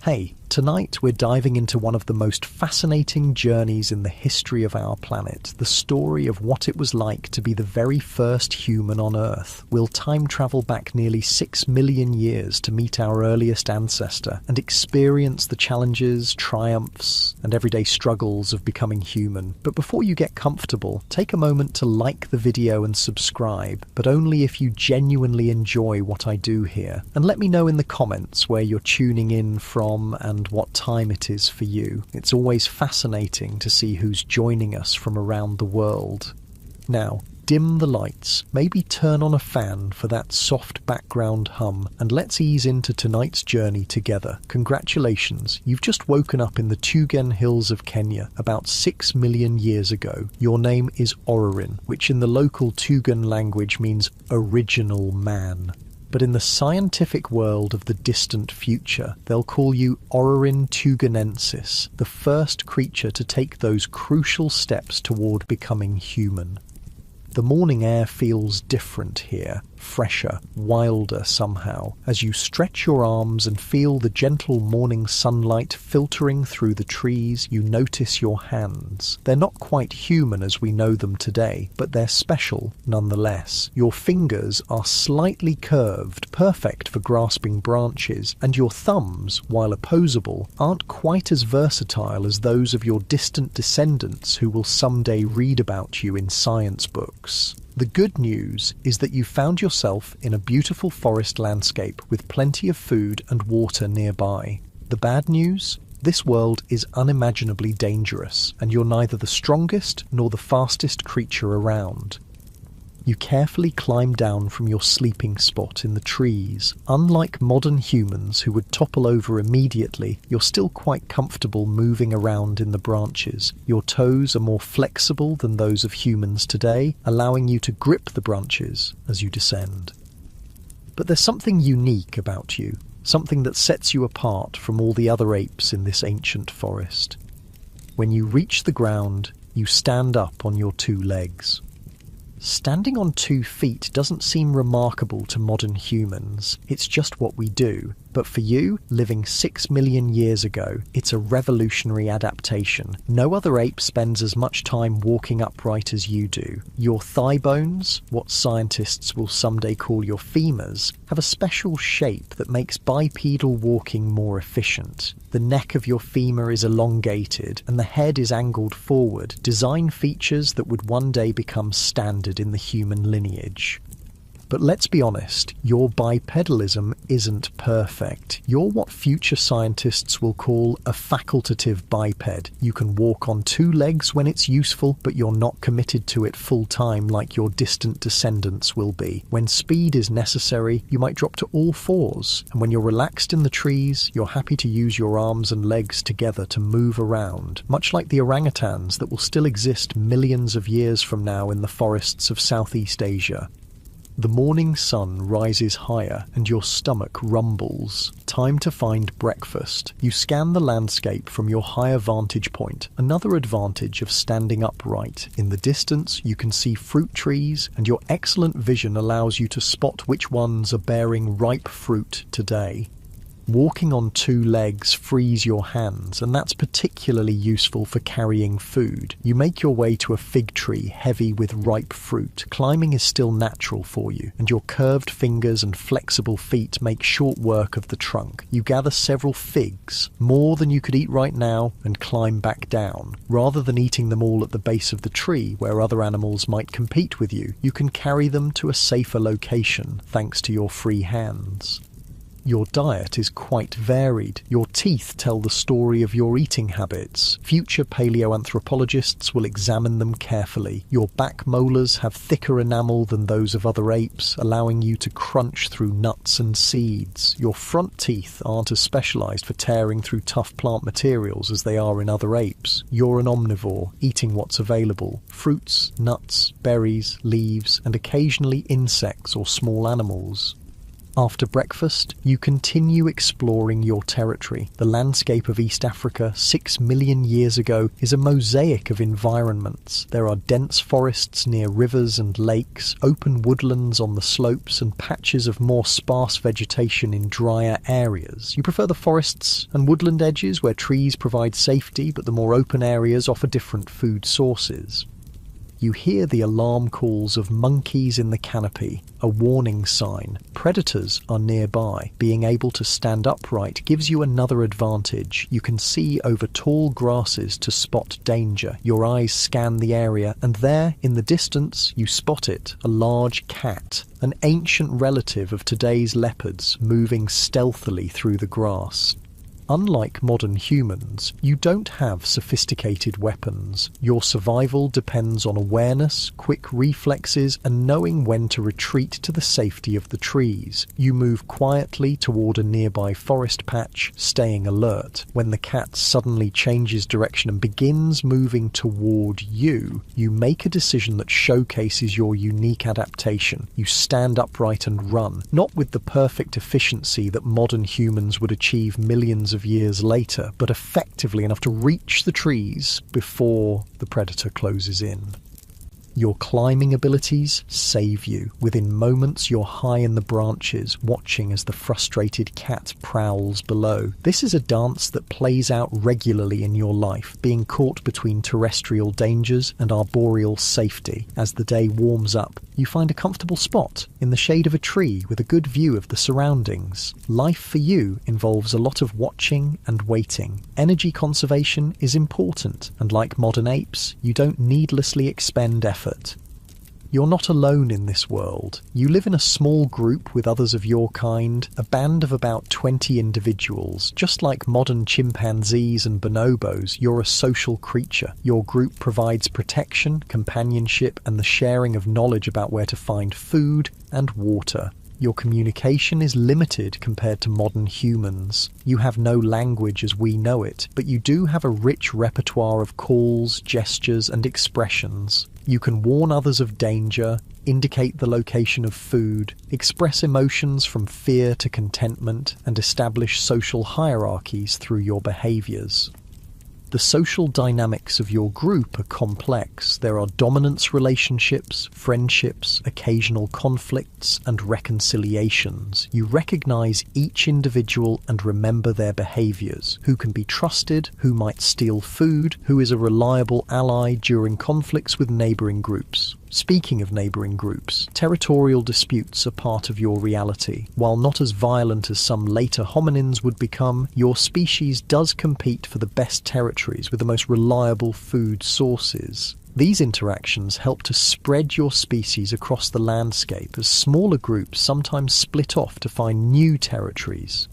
Hey, tonight we're diving into one of the most fascinating journeys in the history of our planet, the story of what it was like to be the very first human on Earth. We'll time travel back nearly 6 million years to meet our earliest ancestor and experience the challenges, triumphs, and everyday struggles of becoming human. But before you get comfortable, take a moment to like the video and subscribe, but only if you genuinely enjoy what I do here. And let me know in the comments where you're tuning in from and what time it is for you. It's always fascinating to see who's joining us from around the world. Now, dim the lights, maybe turn on a fan for that soft background hum, and let's ease into tonight's journey together. Congratulations, you've just woken up in the Tugen Hills of Kenya about 6 million years ago. Your name is Orrorin, which in the local Tugen language means original man. But in the scientific world of the distant future, they'll call you Orrorin tugenensis, the first creature to take those crucial steps toward becoming human. The morning air feels different here, fresher, wilder somehow, as you stretch your arms and feel the gentle morning sunlight filtering through the trees. You notice your hands. They're not quite human as we know them today, but they're special nonetheless. Your fingers are slightly curved, perfect for grasping branches, and your thumbs, while opposable, aren't quite as versatile as those of your distant descendants who will someday read about you in science books. The good news is that you found yourself in a beautiful forest landscape with plenty of food and water nearby. The bad news? This world is unimaginably dangerous, and you're neither the strongest nor the fastest creature around. You carefully climb down from your sleeping spot in the trees. Unlike modern humans who would topple over immediately, you're still quite comfortable moving around in the branches. Your toes are more flexible than those of humans today, allowing you to grip the branches as you descend. But there's something unique about you, something that sets you apart from all the other apes in this ancient forest. When you reach the ground, you stand up on your two legs. Standing on 2 feet doesn't seem remarkable to modern humans. It's just what we do. But for you, living 6 million years ago, it's a revolutionary adaptation. No other ape spends as much time walking upright as you do. Your thigh bones, what scientists will someday call your femurs, have a special shape that makes bipedal walking more efficient. The neck of your femur is elongated and the head is angled forward, design features that would one day become standard in the human lineage. But let's be honest, your bipedalism isn't perfect. You're what future scientists will call a facultative biped. You can walk on 2 legs when it's useful, but you're not committed to it full time like your distant descendants will be. When speed is necessary, you might drop to all 4s. And when you're relaxed in the trees, you're happy to use your arms and legs together to move around, much like the orangutans that will still exist millions of years from now in the forests of Southeast Asia. The morning sun rises higher and your stomach rumbles. Time to find breakfast. You scan the landscape from your higher vantage point, another advantage of standing upright. In the distance, you can see fruit trees, and your excellent vision allows you to spot which ones are bearing ripe fruit today. Walking on 2 legs frees your hands, and that's particularly useful for carrying food. You make your way to a fig tree heavy with ripe fruit. Climbing is still natural for you, and your curved fingers and flexible feet make short work of the trunk. You gather several figs, more than you could eat right now, and climb back down. Rather than eating them all at the base of the tree where other animals might compete with you, you can carry them to a safer location thanks to your free hands. Your diet is quite varied. Your teeth tell the story of your eating habits. Future paleoanthropologists will examine them carefully. Your back molars have thicker enamel than those of other apes, allowing you to crunch through nuts and seeds. Your front teeth aren't as specialized for tearing through tough plant materials as they are in other apes. You're an omnivore, eating what's available: fruits, nuts, berries, leaves, and occasionally insects or small animals. After breakfast, you continue exploring your territory. The landscape of East Africa 6 million years ago is a mosaic of environments. There are dense forests near rivers and lakes, open woodlands on the slopes, and patches of more sparse vegetation in drier areas. You prefer the forests and woodland edges where trees provide safety, but the more open areas offer different food sources. You hear the alarm calls of monkeys in the canopy, a warning sign. Predators are nearby. Being able to stand upright gives you another advantage. You can see over tall grasses to spot danger. Your eyes scan the area, and there, in the distance, you spot it, a large cat, an ancient relative of today's leopards, moving stealthily through the grass. Unlike modern humans, you don't have sophisticated weapons. Your survival depends on awareness, quick reflexes, and knowing when to retreat to the safety of the trees. You move quietly toward a nearby forest patch, staying alert. When the cat suddenly changes direction and begins moving toward you, you make a decision that showcases your unique adaptation. You stand upright and run, not with the perfect efficiency that modern humans would achieve millions of years later, but effectively enough to reach the trees before the predator closes in. Your climbing abilities save you. Within moments, you're high in the branches, watching as the frustrated cat prowls below. This is a dance that plays out regularly in your life, being caught between terrestrial dangers and arboreal safety. As the day warms up, you find a comfortable spot in the shade of a tree with a good view of the surroundings. Life for you involves a lot of watching and waiting. Energy conservation is important, and like modern apes, you don't needlessly expend effort. You're not alone in this world. You live in a small group with others of your kind, a band of about 20 individuals. Just like modern chimpanzees and bonobos, you're a social creature. Your group provides protection, companionship, and the sharing of knowledge about where to find food and water. Your communication is limited compared to modern humans. You have no language as we know it, but you do have a rich repertoire of calls, gestures, and expressions. You can warn others of danger, indicate the location of food, express emotions from fear to contentment, and establish social hierarchies through your behaviors. The social dynamics of your group are complex. There are dominance relationships, friendships, occasional conflicts, and reconciliations. You recognize each individual and remember their behaviors. Who can be trusted, who might steal food, who is a reliable ally during conflicts with neighboring groups. Speaking of neighbouring groups, territorial disputes are part of your reality. While not as violent as some later hominins would become, your species does compete for the best territories with the most reliable food sources. These interactions help to spread your species across the landscape as smaller groups sometimes split off to find new territories.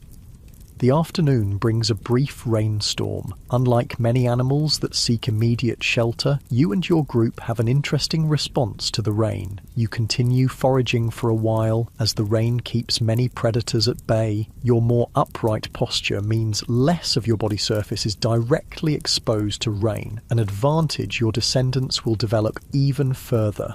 The afternoon brings a brief rainstorm. Unlike many animals that seek immediate shelter, you and your group have an interesting response to the rain. You continue foraging for a while as the rain keeps many predators at bay. Your more upright posture means less of your body surface is directly exposed to rain, an advantage your descendants will develop even further.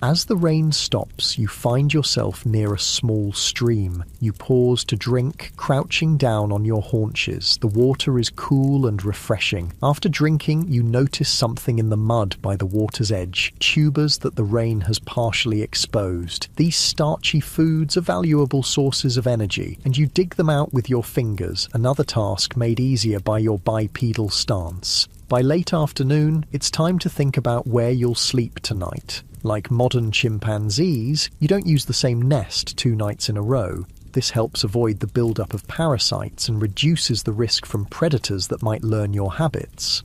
As the rain stops, you find yourself near a small stream. You pause to drink, crouching down on your haunches. The water is cool and refreshing. After drinking, you notice something in the mud by the water's edge, tubers that the rain has partially exposed. These starchy foods are valuable sources of energy, and you dig them out with your fingers, another task made easier by your bipedal stance. By late afternoon, it's time to think about where you'll sleep tonight. Like modern chimpanzees, you don't use the same nest 2 nights in a row. This helps avoid the buildup of parasites and reduces the risk from predators that might learn your habits.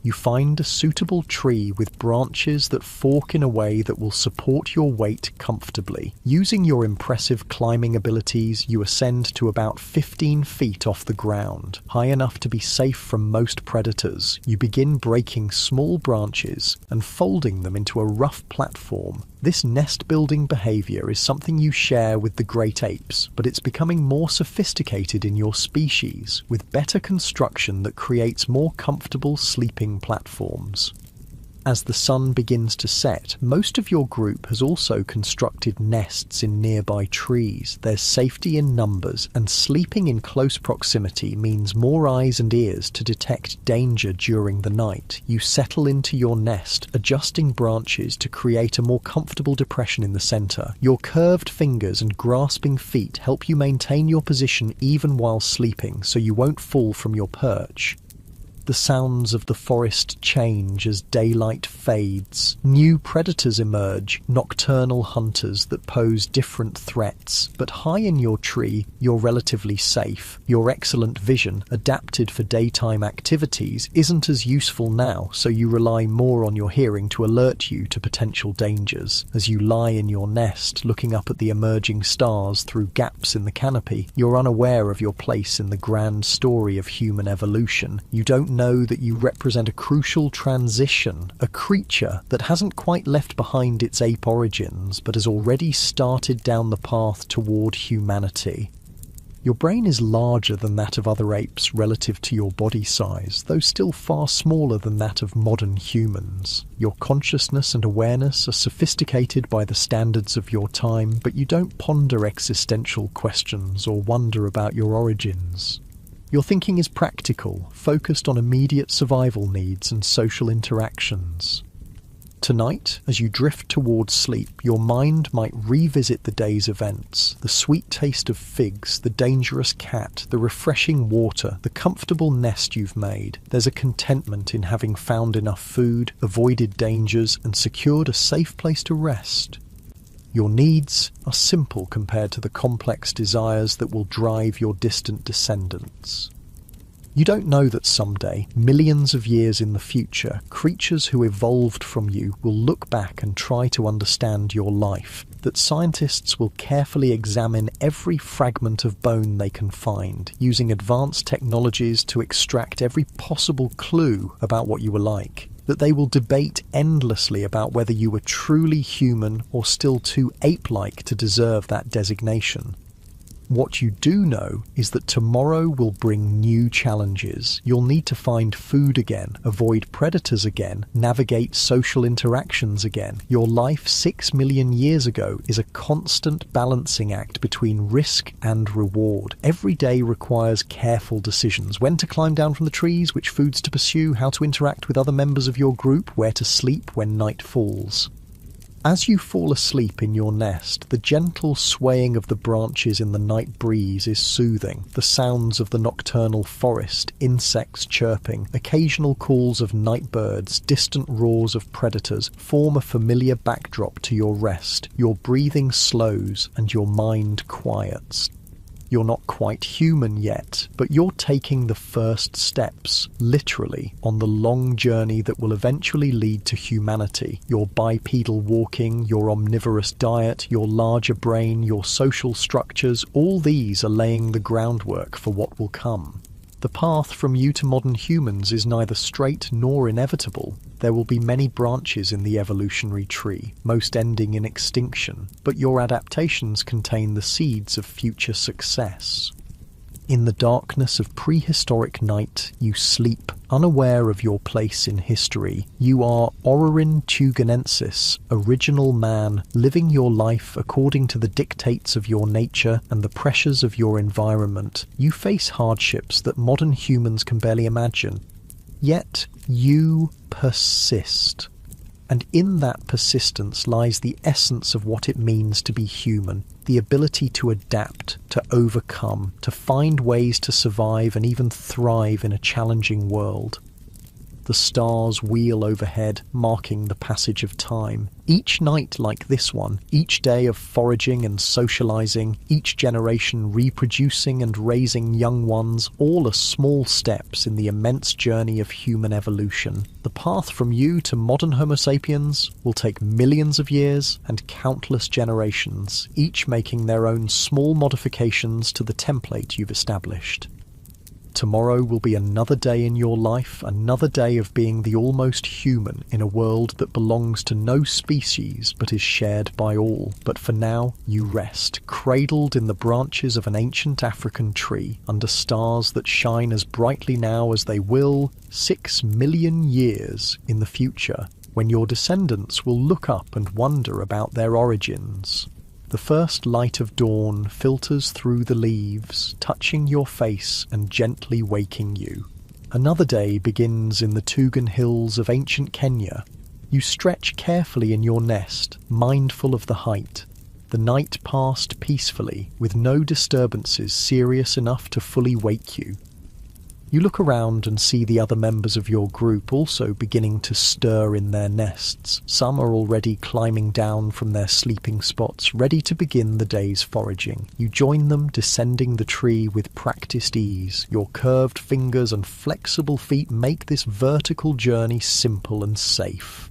You find a suitable tree with branches that fork in a way that will support your weight comfortably. Using your impressive climbing abilities, you ascend to about 15 feet off the ground, high enough to be safe from most predators. You begin breaking small branches and folding them into a rough platform. This nest-building behavior is something you share with the great apes, but it's becoming more sophisticated in your species, with better construction that creates more comfortable sleeping platforms. As the sun begins to set, most of your group has also constructed nests in nearby trees. There's safety in numbers, and sleeping in close proximity means more eyes and ears to detect danger during the night. You settle into your nest, adjusting branches to create a more comfortable depression in the center. Your curved fingers and grasping feet help you maintain your position even while sleeping, so you won't fall from your perch. The sounds of the forest change as daylight fades. New predators emerge, nocturnal hunters that pose different threats. But high in your tree, you're relatively safe. Your excellent vision, adapted for daytime activities, isn't as useful now, so you rely more on your hearing to alert you to potential dangers. As you lie in your nest, looking up at the emerging stars through gaps in the canopy, you're unaware of your place in the grand story of human evolution. You don't know that you represent a crucial transition, a creature that hasn't quite left behind its ape origins, but has already started down the path toward humanity. Your brain is larger than that of other apes relative to your body size, though still far smaller than that of modern humans. Your consciousness and awareness are sophisticated by the standards of your time, but you don't ponder existential questions or wonder about your origins. Your thinking is practical, focused on immediate survival needs and social interactions. Tonight, as you drift towards sleep, your mind might revisit the day's events, the sweet taste of figs, the dangerous cat, the refreshing water, the comfortable nest you've made. There's a contentment in having found enough food, avoided dangers, and secured a safe place to rest. Your needs are simple compared to the complex desires that will drive your distant descendants. You don't know that someday, millions of years in the future, creatures who evolved from you will look back and try to understand your life, that scientists will carefully examine every fragment of bone they can find, using advanced technologies to extract every possible clue about what you were like, that they will debate endlessly about whether you were truly human or still too ape-like to deserve that designation. What you do know is that tomorrow will bring new challenges. You'll need to find food again, avoid predators again, navigate social interactions again. Your life 6 million years ago is a constant balancing act between risk and reward. Every day requires careful decisions: when to climb down from the trees, which foods to pursue, how to interact with other members of your group, where to sleep when night falls. As you fall asleep in your nest, the gentle swaying of the branches in the night breeze is soothing. The sounds of the nocturnal forest, insects chirping, occasional calls of night birds, distant roars of predators form a familiar backdrop to your rest. Your breathing slows and your mind quiets. You're not quite human yet, but you're taking the first steps, literally, on the long journey that will eventually lead to humanity. Your bipedal walking, your omnivorous diet, your larger brain, your social structures, all these are laying the groundwork for what will come. The path from you to modern humans is neither straight nor inevitable. There will be many branches in the evolutionary tree, most ending in extinction, but your adaptations contain the seeds of future success. In the darkness of prehistoric night, you sleep, unaware of your place in history. You are Orerin tuganensis, original man, living your life according to the dictates of your nature and the pressures of your environment. You face hardships that modern humans can barely imagine. Yet, you persist. And in that persistence lies the essence of what it means to be human, the ability to adapt, to overcome, to find ways to survive and even thrive in a challenging world. The stars wheel overhead, marking the passage of time. Each night like this one, each day of foraging and socializing, each generation reproducing and raising young ones, all are small steps in the immense journey of human evolution. The path from you to modern Homo sapiens will take millions of years and countless generations, each making their own small modifications to the template you've established. Tomorrow will be another day in your life, another day of being the almost human in a world that belongs to no species but is shared by all. But for now, you rest, cradled in the branches of an ancient African tree, under stars that shine as brightly now as they will 6 million years in the future. when your descendants will look up and wonder about their origins. The first light of dawn filters through the leaves, touching your face and gently waking you. Another day begins in the Tugan Hills of ancient Kenya. You stretch carefully in your nest, mindful of the height. The night passed peacefully, with no disturbances serious enough to fully wake you. You look around and see the other members of your group also beginning to stir in their nests. Some are already climbing down from their sleeping spots, ready to begin the day's foraging. You join them, descending the tree with practiced ease. Your curved fingers and flexible feet make this vertical journey simple and safe.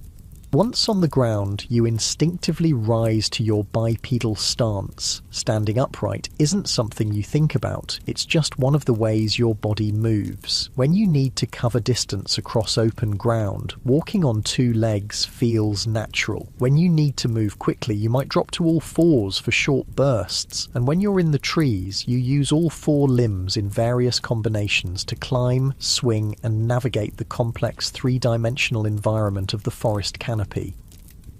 Once on the ground, you instinctively rise to your bipedal stance. Standing upright isn't something you think about, it's just one of the ways your body moves. When you need to cover distance across open ground, walking on two legs feels natural. When you need to move quickly, you might drop to all fours for short bursts. And when you're in the trees, you use all four limbs in various combinations to climb, swing, and navigate the complex three-dimensional environment of the forest canopy.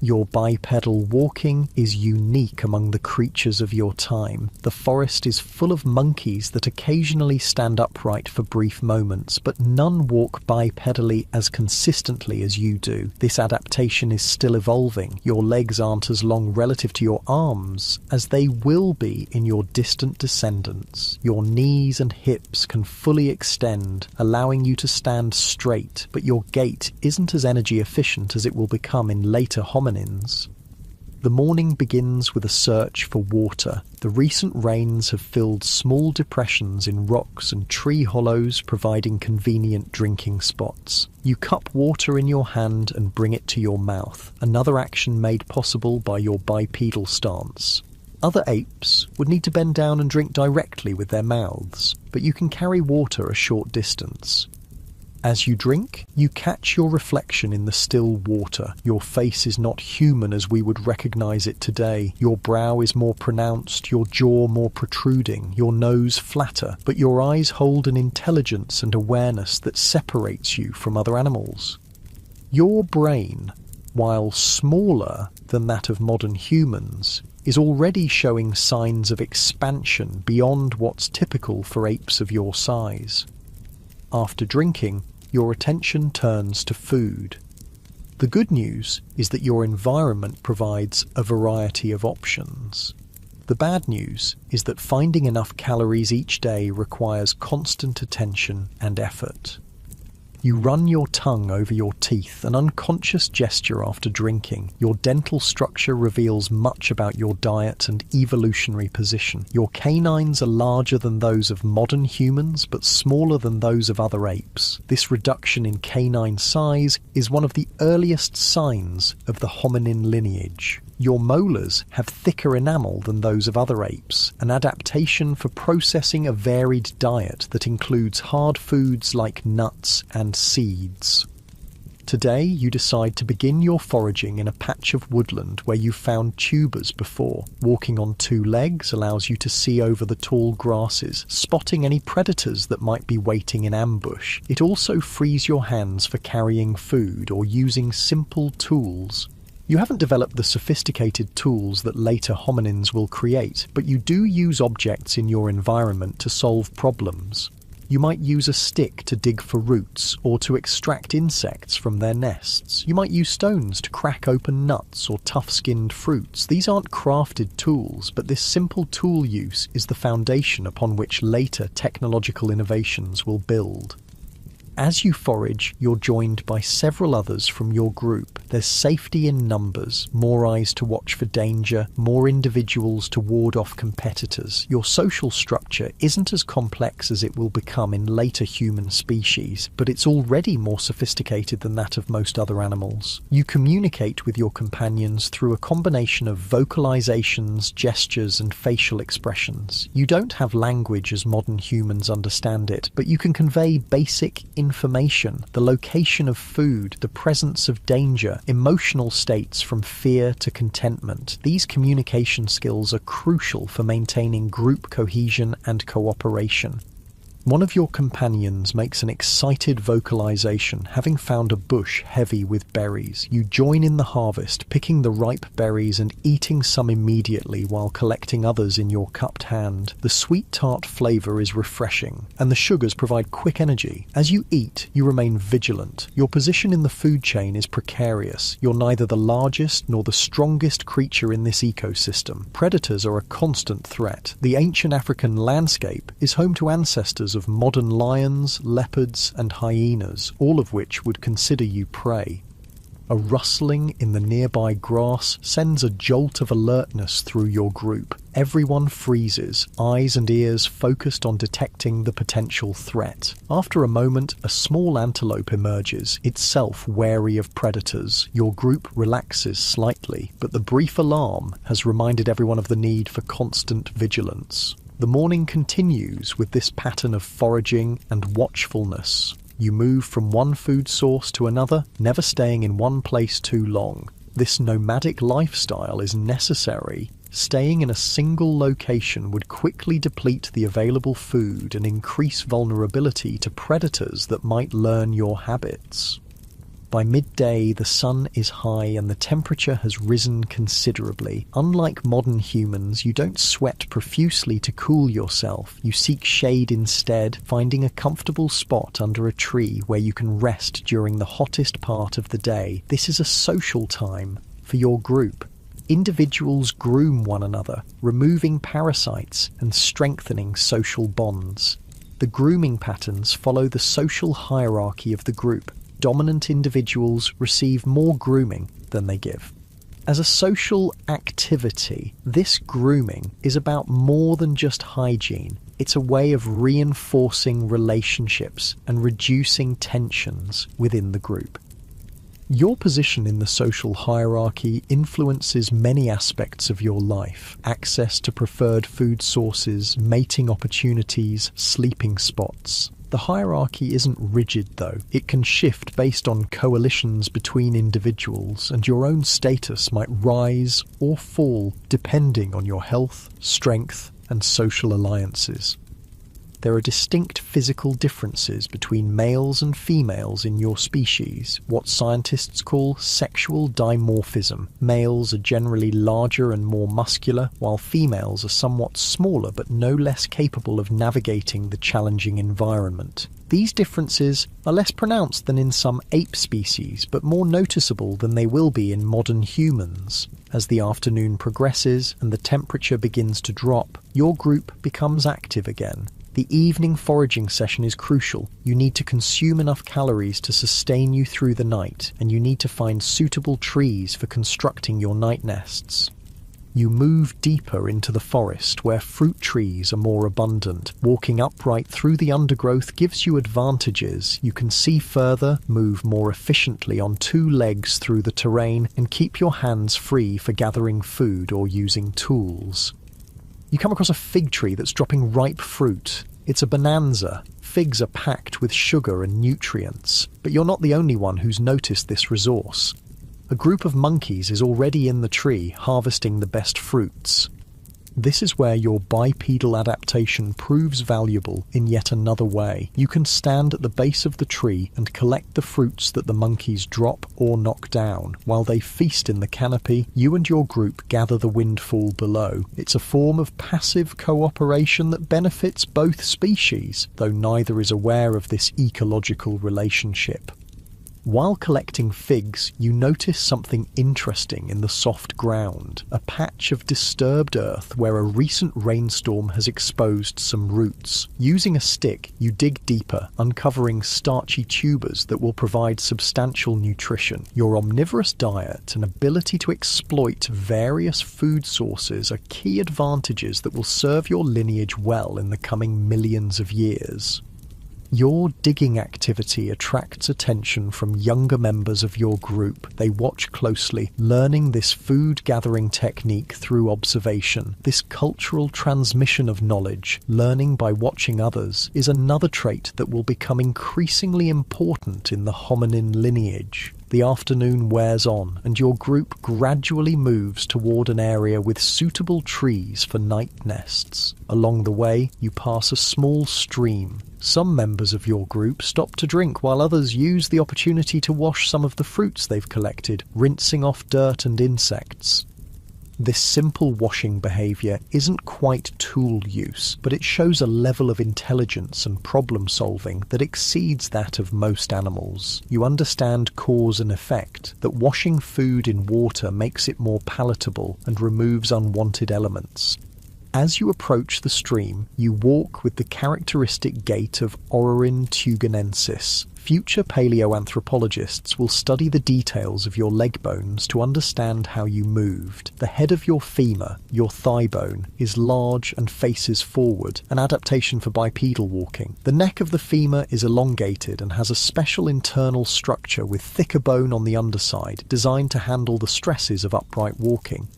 Your bipedal walking is unique among the creatures of your time. The forest is full of monkeys that occasionally stand upright for brief moments, but none walk bipedally as consistently as you do. This adaptation is still evolving. Your legs aren't as long relative to your arms as they will be in your distant descendants. Your knees and hips can fully extend, allowing you to stand straight, but your gait isn't as energy efficient as it will become in later hominins. The morning begins with a search for water. The recent rains have filled small depressions in rocks and tree hollows, providing convenient drinking spots. You cup water in your hand and bring it to your mouth, another action made possible by your bipedal stance. Other apes would need to bend down and drink directly with their mouths, but you can carry water a short distance. As you drink, you catch your reflection in the still water. Your face is not human as we would recognize it today. Your brow is more pronounced, your jaw more protruding, your nose flatter, but your eyes hold an intelligence and awareness that separates you from other animals. Your brain, while smaller than that of modern humans, is already showing signs of expansion beyond what's typical for apes of your size. After drinking, your attention turns to food. The good news is that your environment provides a variety of options. The bad news is that finding enough calories each day requires constant attention and effort. You run your tongue over your teeth, an unconscious gesture after drinking. Your dental structure reveals much about your diet and evolutionary position. Your canines are larger than those of modern humans, but smaller than those of other apes. This reduction in canine size is one of the earliest signs of the hominin lineage. Your molars have thicker enamel than those of other apes, an adaptation for processing a varied diet that includes hard foods like nuts and seeds. Today, you decide to begin your foraging in a patch of woodland where you found tubers before. Walking on two legs allows you to see over the tall grasses, spotting any predators that might be waiting in ambush. It also frees your hands for carrying food or using simple tools. You haven't developed the sophisticated tools that later hominins will create, but you do use objects in your environment to solve problems. You might use a stick to dig for roots or to extract insects from their nests. You might use stones to crack open nuts or tough-skinned fruits. These aren't crafted tools, but this simple tool use is the foundation upon which later technological innovations will build. As you forage, you're joined by several others from your group. There's safety in numbers, more eyes to watch for danger, more individuals to ward off competitors. Your social structure isn't as complex as it will become in later human species, but it's already more sophisticated than that of most other animals. You communicate with your companions through a combination of vocalizations, gestures, and facial expressions. You don't have language as modern humans understand it, but you can convey basic information, the location of food, the presence of danger, emotional states from fear to contentment. These communication skills are crucial for maintaining group cohesion and cooperation. One of your companions makes an excited vocalization, having found a bush heavy with berries. You join in the harvest, picking the ripe berries and eating some immediately while collecting others in your cupped hand. The sweet tart flavour is refreshing, and the sugars provide quick energy. As you eat, you remain vigilant. Your position in the food chain is precarious. You're neither the largest nor the strongest creature in this ecosystem. Predators are a constant threat. The ancient African landscape is home to ancestors of modern lions, leopards, and hyenas, all of which would consider you prey. A rustling in the nearby grass sends a jolt of alertness through your group. Everyone freezes, eyes and ears focused on detecting the potential threat. After a moment, a small antelope emerges, itself wary of predators. Your group relaxes slightly, but the brief alarm has reminded everyone of the need for constant vigilance. The morning continues with this pattern of foraging and watchfulness. You move from one food source to another, never staying in one place too long. This nomadic lifestyle is necessary. Staying in a single location would quickly deplete the available food and increase vulnerability to predators that might learn your habits. By midday, the sun is high and the temperature has risen considerably. Unlike modern humans, you don't sweat profusely to cool yourself. You seek shade instead, finding a comfortable spot under a tree where you can rest during the hottest part of the day. This is a social time for your group. Individuals groom one another, removing parasites and strengthening social bonds. The grooming patterns follow the social hierarchy of the group. Dominant individuals receive more grooming than they give. As a social activity, this grooming is about more than just hygiene. It's a way of reinforcing relationships and reducing tensions within the group. Your position in the social hierarchy influences many aspects of your life. Access to preferred food sources, mating opportunities, sleeping spots. The hierarchy isn't rigid, though. It can shift based on coalitions between individuals, and your own status might rise or fall depending on your health, strength, and social alliances. There are distinct physical differences between males and females in your species, what scientists call sexual dimorphism. Males are generally larger and more muscular, while females are somewhat smaller but no less capable of navigating the challenging environment. These differences are less pronounced than in some ape species, but more noticeable than they will be in modern humans. As the afternoon progresses and the temperature begins to drop, your group becomes active again. The evening foraging session is crucial. You need to consume enough calories to sustain you through the night, and you need to find suitable trees for constructing your night nests. You move deeper into the forest where fruit trees are more abundant. Walking upright through the undergrowth gives you advantages. You can see further, move more efficiently on two legs through the terrain, and keep your hands free for gathering food or using tools. You come across a fig tree that's dropping ripe fruit. It's a bonanza. Figs are packed with sugar and nutrients, but you're not the only one who's noticed this resource. A group of monkeys is already in the tree, harvesting the best fruits. This is where your bipedal adaptation proves valuable in yet another way. You can stand at the base of the tree and collect the fruits that the monkeys drop or knock down. While they feast in the canopy, you and your group gather the windfall below. It's a form of passive cooperation that benefits both species, though neither is aware of this ecological relationship. While collecting figs, you notice something interesting in the soft ground, a patch of disturbed earth where a recent rainstorm has exposed some roots. Using a stick, you dig deeper, uncovering starchy tubers that will provide substantial nutrition. Your omnivorous diet and ability to exploit various food sources are key advantages that will serve your lineage well in the coming millions of years. Your digging activity attracts attention from younger members of your group. They watch closely, learning this food-gathering technique through observation. This cultural transmission of knowledge, learning by watching others, is another trait that will become increasingly important in the hominin lineage. The afternoon wears on, and your group gradually moves toward an area with suitable trees for night nests. Along the way, you pass a small stream. Some members of your group stop to drink, while others use the opportunity to wash some of the fruits they've collected, rinsing off dirt and insects. This simple washing behaviour isn't quite tool use, but it shows a level of intelligence and problem solving that exceeds that of most animals. You understand cause and effect, that washing food in water makes it more palatable and removes unwanted elements. As you approach the stream, you walk with the characteristic gait of Orrorin tugenensis. Future paleoanthropologists will study the details of your leg bones to understand how you moved. The head of your femur, your thigh bone, is large and faces forward, an adaptation for bipedal walking. The neck of the femur is elongated and has a special internal structure with thicker bone on the underside, designed to handle the stresses of upright walking.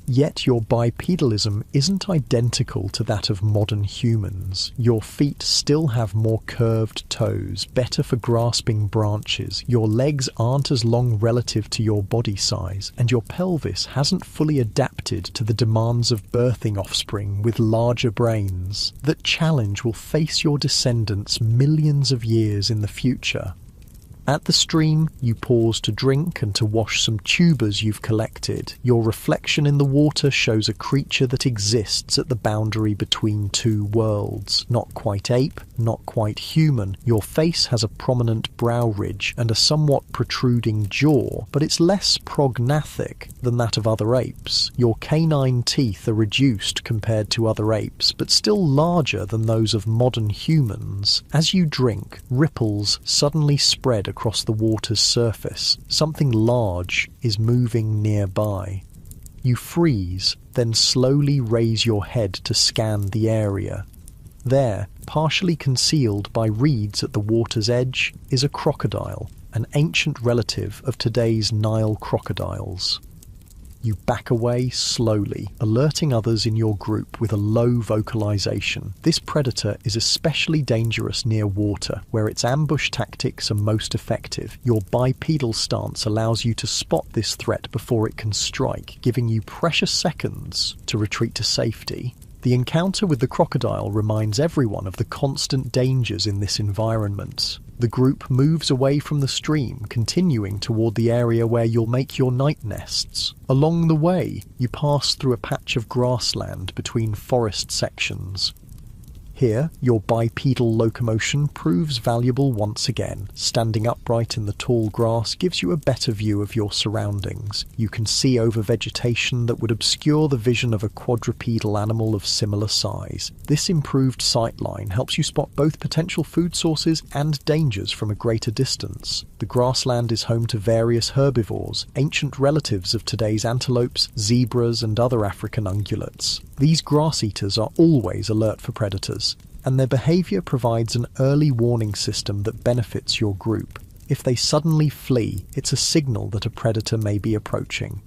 Yet your bipedalism isn't identical to that of modern humans. Your feet still have more curved toes, better for grasping branches, your legs aren't as long relative to your body size, and your pelvis hasn't fully adapted to the demands of birthing offspring with larger brains. That challenge will face your descendants millions of years in the future. At the stream, you pause to drink and to wash some tubers you've collected. Your reflection in the water shows a creature that exists at the boundary between two worlds. Not quite ape, not quite human. Your face has a prominent brow ridge and a somewhat protruding jaw, but it's less prognathic than that of other apes. Your canine teeth are reduced compared to other apes, but still larger than those of modern humans. As you drink, ripples suddenly spread across the water's surface. Something large is moving nearby. You freeze, then slowly raise your head to scan the area. There, partially concealed by reeds at the water's edge, is a crocodile, an ancient relative of today's Nile crocodiles. You back away slowly, alerting others in your group with a low vocalization. This predator is especially dangerous near water, where its ambush tactics are most effective. Your bipedal stance allows you to spot this threat before it can strike, giving you precious seconds to retreat to safety. The encounter with the crocodile reminds everyone of the constant dangers in this environment. The group moves away from the stream, continuing toward the area where you'll make your night nests. Along the way, you pass through a patch of grassland between forest sections. Here, your bipedal locomotion proves valuable once again. Standing upright in the tall grass gives you a better view of your surroundings. You can see over vegetation that would obscure the vision of a quadrupedal animal of similar size. This improved sightline helps you spot both potential food sources and dangers from a greater distance. The grassland is home to various herbivores, ancient relatives of today's antelopes, zebras, and other African ungulates. These grass-eaters are always alert for predators, and their behaviour provides an early warning system that benefits your group. If they suddenly flee, it's a signal that a predator may be approaching.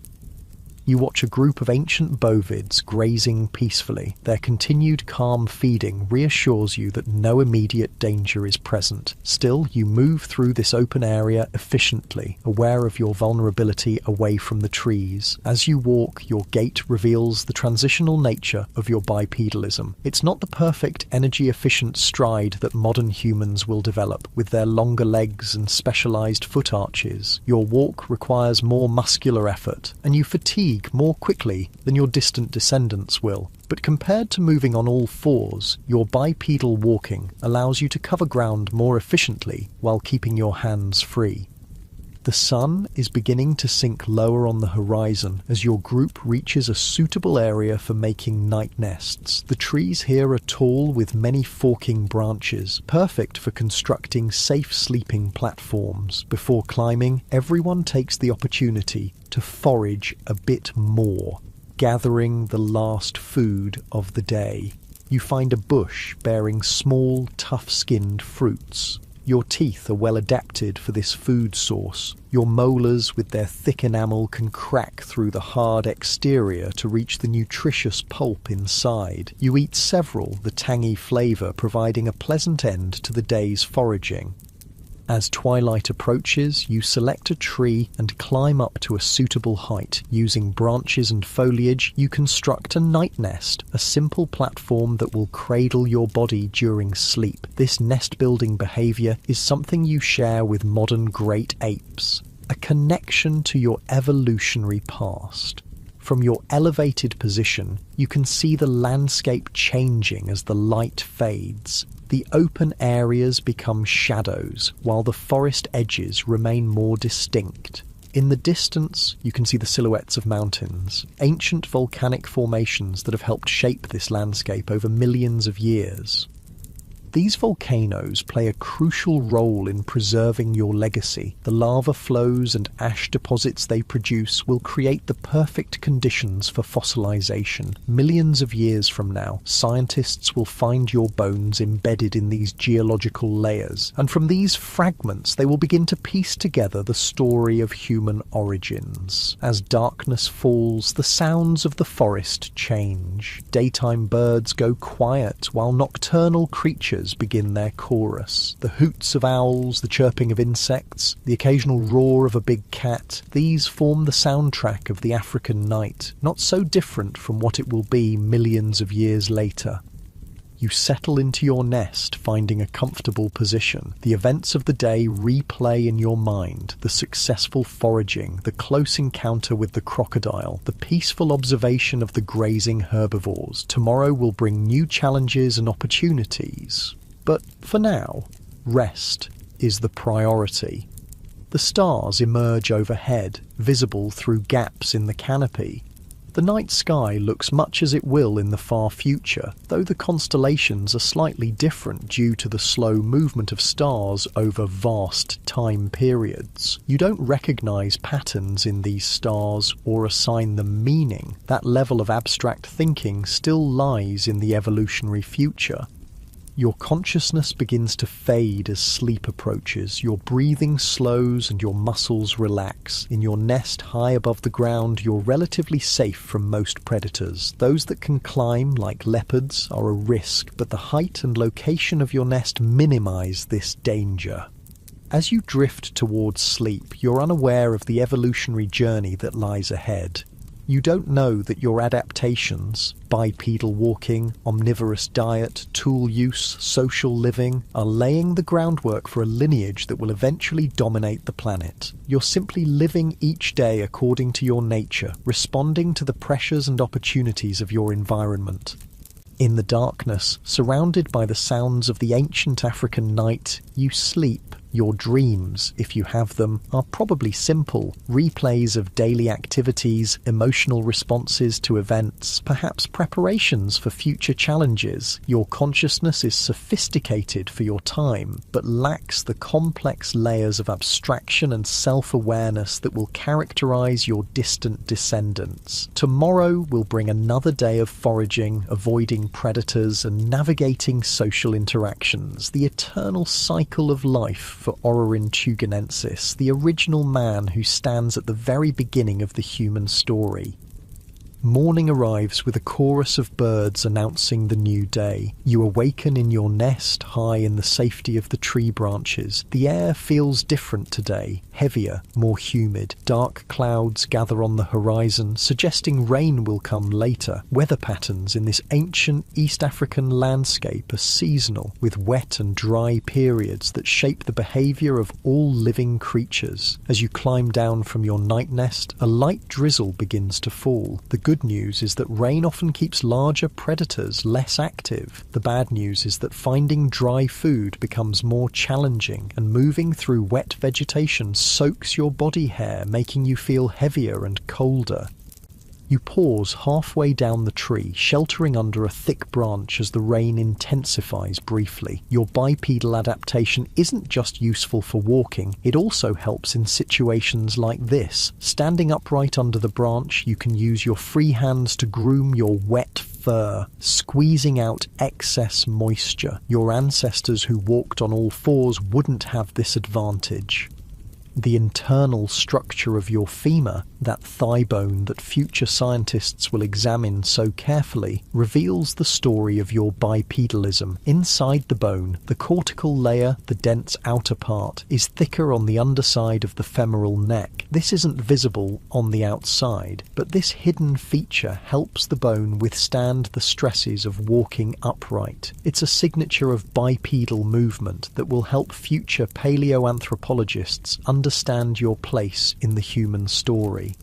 You watch a group of ancient bovids grazing peacefully. Their continued calm feeding reassures you that no immediate danger is present. Still, you move through this open area efficiently, aware of your vulnerability away from the trees. As you walk, your gait reveals the transitional nature of your bipedalism. It's not the perfect energy-efficient stride that modern humans will develop, with their longer legs and specialized foot arches. Your walk requires more muscular effort, and you fatigue more quickly than your distant descendants will. But compared to moving on all fours, your bipedal walking allows you to cover ground more efficiently while keeping your hands free. The sun is beginning to sink lower on the horizon as your group reaches a suitable area for making night nests. The trees here are tall with many forking branches, perfect for constructing safe sleeping platforms. Before climbing, everyone takes the opportunity to forage a bit more, gathering the last food of the day. You find a bush bearing small, tough-skinned fruits. Your teeth are well adapted for this food source. Your molars with their thick enamel can crack through the hard exterior to reach the nutritious pulp inside. You eat several, the tangy flavour providing a pleasant end to the day's foraging. As twilight approaches, you select a tree and climb up to a suitable height. Using branches and foliage, you construct a night nest, a simple platform that will cradle your body during sleep. This nest-building behavior is something you share with modern great apes, a connection to your evolutionary past. From your elevated position, you can see the landscape changing as the light fades. The open areas become shadows, while the forest edges remain more distinct. In the distance, you can see the silhouettes of mountains, ancient volcanic formations that have helped shape this landscape over millions of years. These volcanoes play a crucial role in preserving your legacy. The lava flows and ash deposits they produce will create the perfect conditions for fossilization. Millions of years from now, scientists will find your bones embedded in these geological layers, and from these fragments they will begin to piece together the story of human origins. As darkness falls, the sounds of the forest change. Daytime birds go quiet, while nocturnal creatures begin their chorus. The hoots of owls, the chirping of insects, the occasional roar of a big cat, these form the soundtrack of the African night, not so different from what it will be millions of years later. You settle into your nest, finding a comfortable position. The events of the day replay in your mind: the successful foraging, the close encounter with the crocodile, the peaceful observation of the grazing herbivores. Tomorrow will bring new challenges and opportunities. But for now, rest is the priority. The stars emerge overhead, visible through gaps in the canopy. The night sky looks much as it will in the far future, though the constellations are slightly different due to the slow movement of stars over vast time periods. You don't recognize patterns in these stars or assign them meaning. That level of abstract thinking still lies in the evolutionary future. Your consciousness begins to fade as sleep approaches. Your breathing slows and your muscles relax. In your nest high above the ground, you're relatively safe from most predators. Those that can climb, like leopards, are a risk, but the height and location of your nest minimize this danger. As you drift towards sleep, you're unaware of the evolutionary journey that lies ahead. You don't know that your adaptations, bipedal walking, omnivorous diet, tool use, social living, are laying the groundwork for a lineage that will eventually dominate the planet. You're simply living each day according to your nature, responding to the pressures and opportunities of your environment. In the darkness, surrounded by the sounds of the ancient African night, you sleep. Your dreams, if you have them, are probably simple. Replays of daily activities, emotional responses to events, perhaps preparations for future challenges. Your consciousness is sophisticated for your time, but lacks the complex layers of abstraction and self-awareness that will characterize your distant descendants. Tomorrow will bring another day of foraging, avoiding predators, and navigating social interactions. The eternal cycle of life for Ororuntuganensis, the original man who stands at the very beginning of the human story. Morning arrives with a chorus of birds announcing the new day. You awaken in your nest high in the safety of the tree branches. The air feels different today, heavier, more humid. Dark clouds gather on the horizon, suggesting rain will come later. Weather patterns in this ancient East African landscape are seasonal, with wet and dry periods that shape the behaviour of all living creatures. As you climb down from your night nest, a light drizzle begins to fall. The good news is that rain often keeps larger predators less active. The bad news is that finding dry food becomes more challenging, and moving through wet vegetation soaks your body hair, making you feel heavier and colder. You pause halfway down the tree, sheltering under a thick branch as the rain intensifies briefly. Your bipedal adaptation isn't just useful for walking, it also helps in situations like this. Standing upright under the branch, you can use your free hands to groom your wet fur, squeezing out excess moisture. Your ancestors who walked on all fours wouldn't have this advantage. The internal structure of your femur, that thigh bone that future scientists will examine so carefully, reveals the story of your bipedalism. Inside the bone, the cortical layer, the dense outer part, is thicker on the underside of the femoral neck. This isn't visible on the outside, but this hidden feature helps the bone withstand the stresses of walking upright. It's a signature of bipedal movement that will help future paleoanthropologists understand your place in the human story.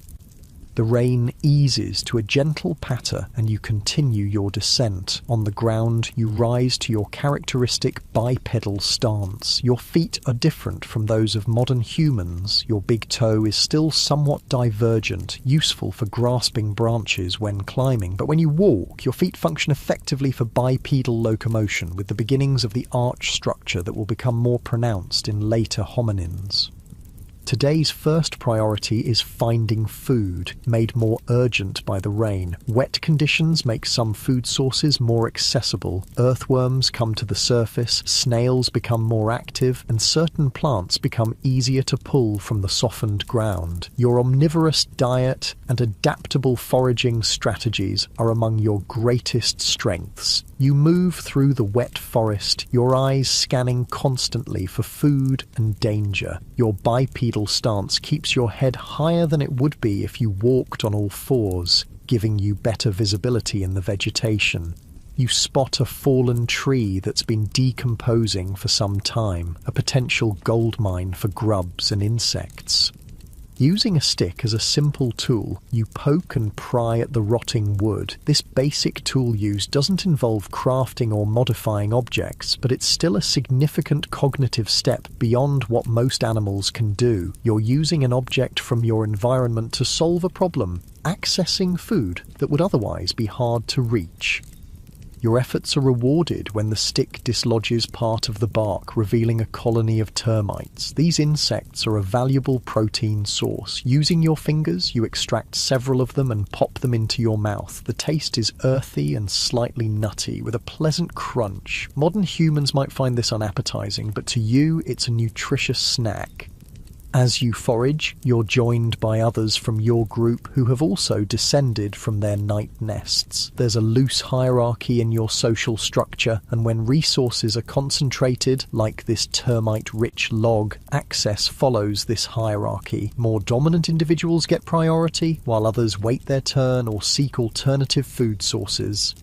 The rain eases to a gentle patter and you continue your descent. On the ground, you rise to your characteristic bipedal stance. Your feet are different from those of modern humans. Your big toe is still somewhat divergent, useful for grasping branches when climbing, but when you walk, your feet function effectively for bipedal locomotion, with the beginnings of the arch structure that will become more pronounced in later hominins. Today's first priority is finding food, made more urgent by the rain. Wet conditions make some food sources more accessible. Earthworms come to the surface, snails become more active, and certain plants become easier to pull from the softened ground. Your omnivorous diet and adaptable foraging strategies are among your greatest strengths. You move through the wet forest, your eyes scanning constantly for food and danger. Your bipedal stance keeps your head higher than it would be if you walked on all fours, giving you better visibility in the vegetation. You spot a fallen tree that's been decomposing for some time, a potential goldmine for grubs and insects. Using a stick as a simple tool, you poke and pry at the rotting wood. This basic tool use doesn't involve crafting or modifying objects, but it's still a significant cognitive step beyond what most animals can do. You're using an object from your environment to solve a problem, accessing food that would otherwise be hard to reach. Your efforts are rewarded when the stick dislodges part of the bark, revealing a colony of termites. These insects are a valuable protein source. Using your fingers, you extract several of them and pop them into your mouth. The taste is earthy and slightly nutty, with a pleasant crunch. Modern humans might find this unappetizing, but to you, it's a nutritious snack. As you forage, you're joined by others from your group who have also descended from their night nests. There's a loose hierarchy in your social structure, and when resources are concentrated, like this termite-rich log, access follows this hierarchy. More dominant individuals get priority, while others wait their turn or seek alternative food sources.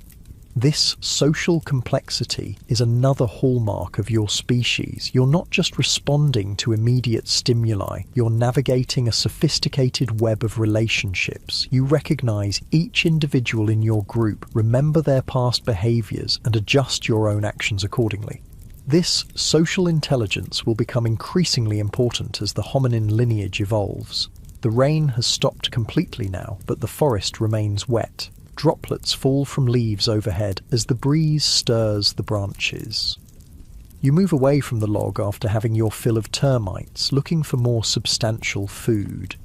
This social complexity is another hallmark of your species. You're not just responding to immediate stimuli, you're navigating a sophisticated web of relationships. You recognize each individual in your group, remember their past behaviors, and adjust your own actions accordingly. This social intelligence will become increasingly important as the hominin lineage evolves. The rain has stopped completely now, but the forest remains wet. Droplets fall from leaves overhead as the breeze stirs the branches. You move away from the log after having your fill of termites, looking for more substantial food.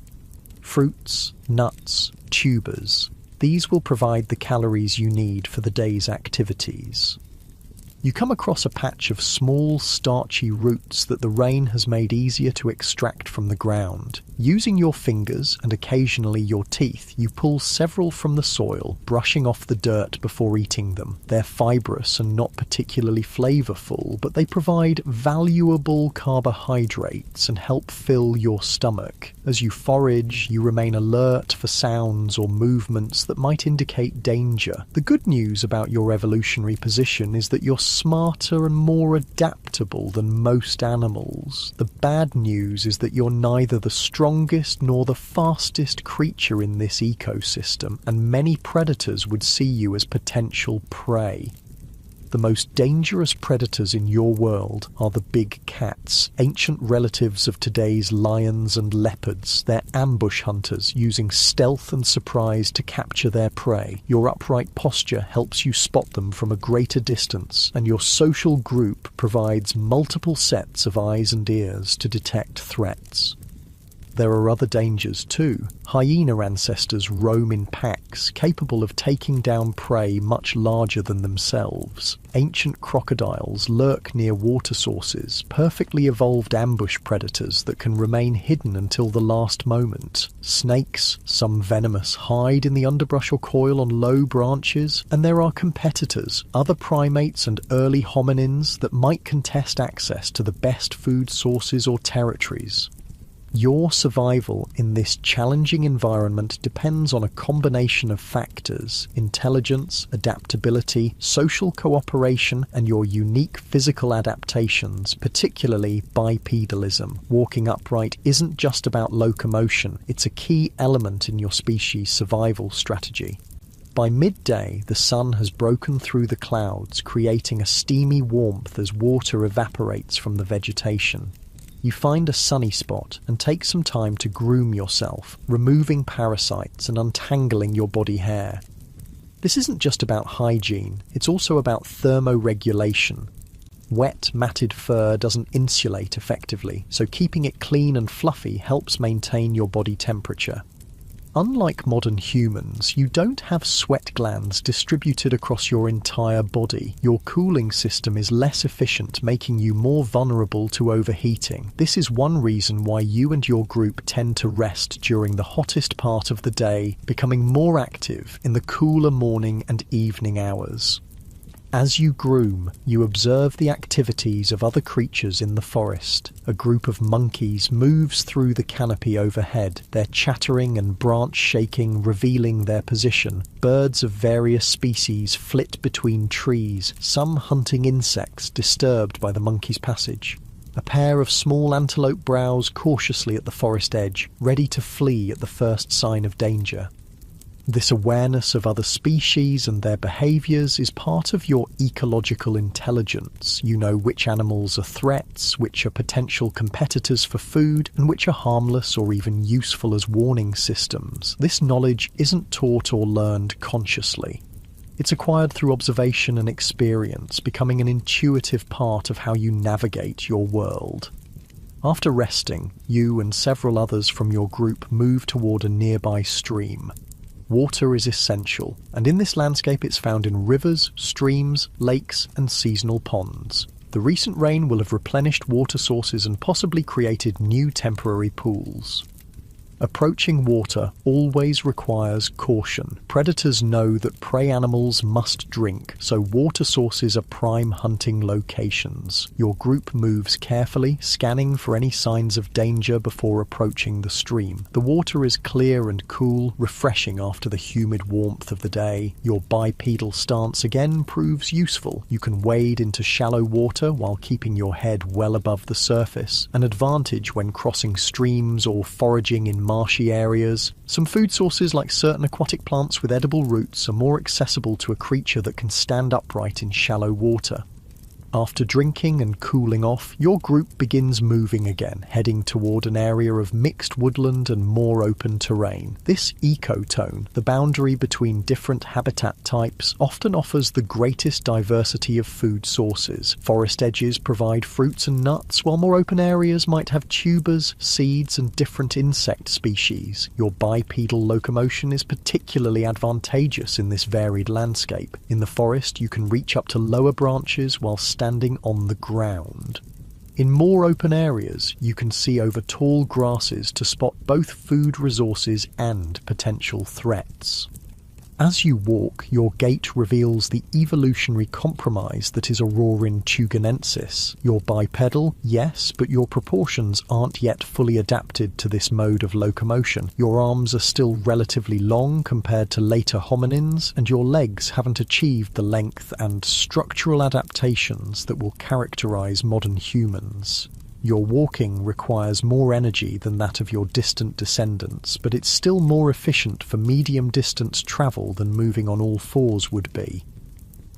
Fruits, nuts, tubers. These will provide the calories you need for the day's activities. You come across a patch of small, starchy roots that the rain has made easier to extract from the ground. Using your fingers and occasionally your teeth, you pull several from the soil, brushing off the dirt before eating them. They're fibrous and not particularly flavorful, but they provide valuable carbohydrates and help fill your stomach. As you forage, you remain alert for sounds or movements that might indicate danger. The good news about your evolutionary position is that you're smarter and more adaptable than most animals. The bad news is that you're neither the strongest nor the fastest creature in this ecosystem, and many predators would see you as potential prey. The most dangerous predators in your world are the big cats, ancient relatives of today's lions and leopards. They're ambush hunters, using stealth and surprise to capture their prey. Your upright posture helps you spot them from a greater distance, and your social group provides multiple sets of eyes and ears to detect threats. there are other dangers too. Hyena ancestors roam in packs, capable of taking down prey much larger than themselves. Ancient crocodiles lurk near water sources, perfectly evolved ambush predators that can remain hidden until the last moment. Snakes, some venomous, hide in the underbrush or coil on low branches, and there are competitors, other primates and early hominins that might contest access to the best food sources or territories. Your survival in this challenging environment depends on a combination of factors: intelligence, adaptability, social cooperation, and your unique physical adaptations, particularly bipedalism. Walking upright isn't just about locomotion, it's a key element in your species' survival strategy. By midday, the sun has broken through the clouds, creating a steamy warmth as water evaporates from the vegetation. You find a sunny spot and take some time to groom yourself, removing parasites and untangling your body hair. This isn't just about hygiene, it's also about thermoregulation. Wet, matted fur doesn't insulate effectively, so keeping it clean and fluffy helps maintain your body temperature. Unlike modern humans, you don't have sweat glands distributed across your entire body. Your cooling system is less efficient, making you more vulnerable to overheating. This is one reason why you and your group tend to rest during the hottest part of the day, becoming more active in the cooler morning and evening hours. As you groom, you observe the activities of other creatures in the forest. A group of monkeys moves through the canopy overhead, their chattering and branch shaking revealing their position. Birds of various species flit between trees, some hunting insects disturbed by the monkey's passage. A pair of small antelope browse cautiously at the forest edge, ready to flee at the first sign of danger. This awareness of other species and their behaviours is part of your ecological intelligence. You know which animals are threats, which are potential competitors for food, and which are harmless or even useful as warning systems. This knowledge isn't taught or learned consciously. It's acquired through observation and experience, becoming an intuitive part of how you navigate your world. After resting, you and several others from your group move toward a nearby stream. Water is essential, and in this landscape it's found in rivers, streams, lakes, and seasonal ponds. The recent rain will have replenished water sources and possibly created new temporary pools. Approaching water always requires caution. Predators know that prey animals must drink, so water sources are prime hunting locations. Your group moves carefully, scanning for any signs of danger before approaching the stream. The water is clear and cool, refreshing after the humid warmth of the day. Your bipedal stance again proves useful. You can wade into shallow water while keeping your head well above the surface, an advantage when crossing streams or foraging in marshy areas. Some food sources like certain aquatic plants with edible roots are more accessible to a creature that can stand upright in shallow water. After drinking and cooling off, your group begins moving again, heading toward an area of mixed woodland and more open terrain. This ecotone, the boundary between different habitat types, often offers the greatest diversity of food sources. Forest edges provide fruits and nuts, while more open areas might have tubers, seeds, and different insect species. Your bipedal locomotion is particularly advantageous in this varied landscape. In the forest, you can reach up to lower branches while standing on the ground. In more open areas, you can see over tall grasses to spot both food resources and potential threats. As you walk, your gait reveals the evolutionary compromise that is Aurorin tuganensis. You're bipedal, yes, but your proportions aren't yet fully adapted to this mode of locomotion. Your arms are still relatively long compared to later hominins, and your legs haven't achieved the length and structural adaptations that will characterize modern humans. Your walking requires more energy than that of your distant descendants, but it's still more efficient for medium-distance travel than moving on all fours would be.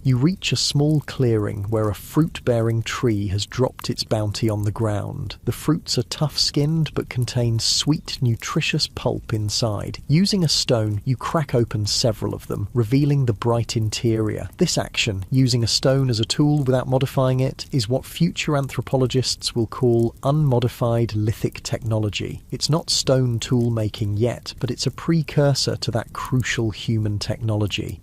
You reach a small clearing where a fruit-bearing tree has dropped its bounty on the ground. The fruits are tough-skinned but contain sweet, nutritious pulp inside. Using a stone, you crack open several of them, revealing the bright interior. This action, using a stone as a tool without modifying it, is what future anthropologists will call unmodified lithic technology. It's not stone tool-making yet, but it's a precursor to that crucial human technology.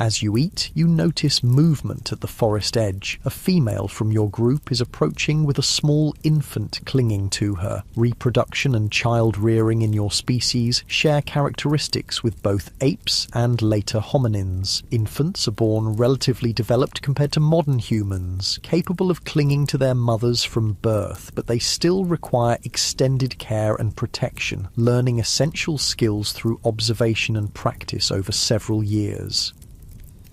As you eat, you notice movement at the forest edge. A female from your group is approaching with a small infant clinging to her. Reproduction and child rearing in your species share characteristics with both apes and later hominins. Infants are born relatively developed compared to modern humans, capable of clinging to their mothers from birth, but they still require extended care and protection, learning essential skills through observation and practice over several years.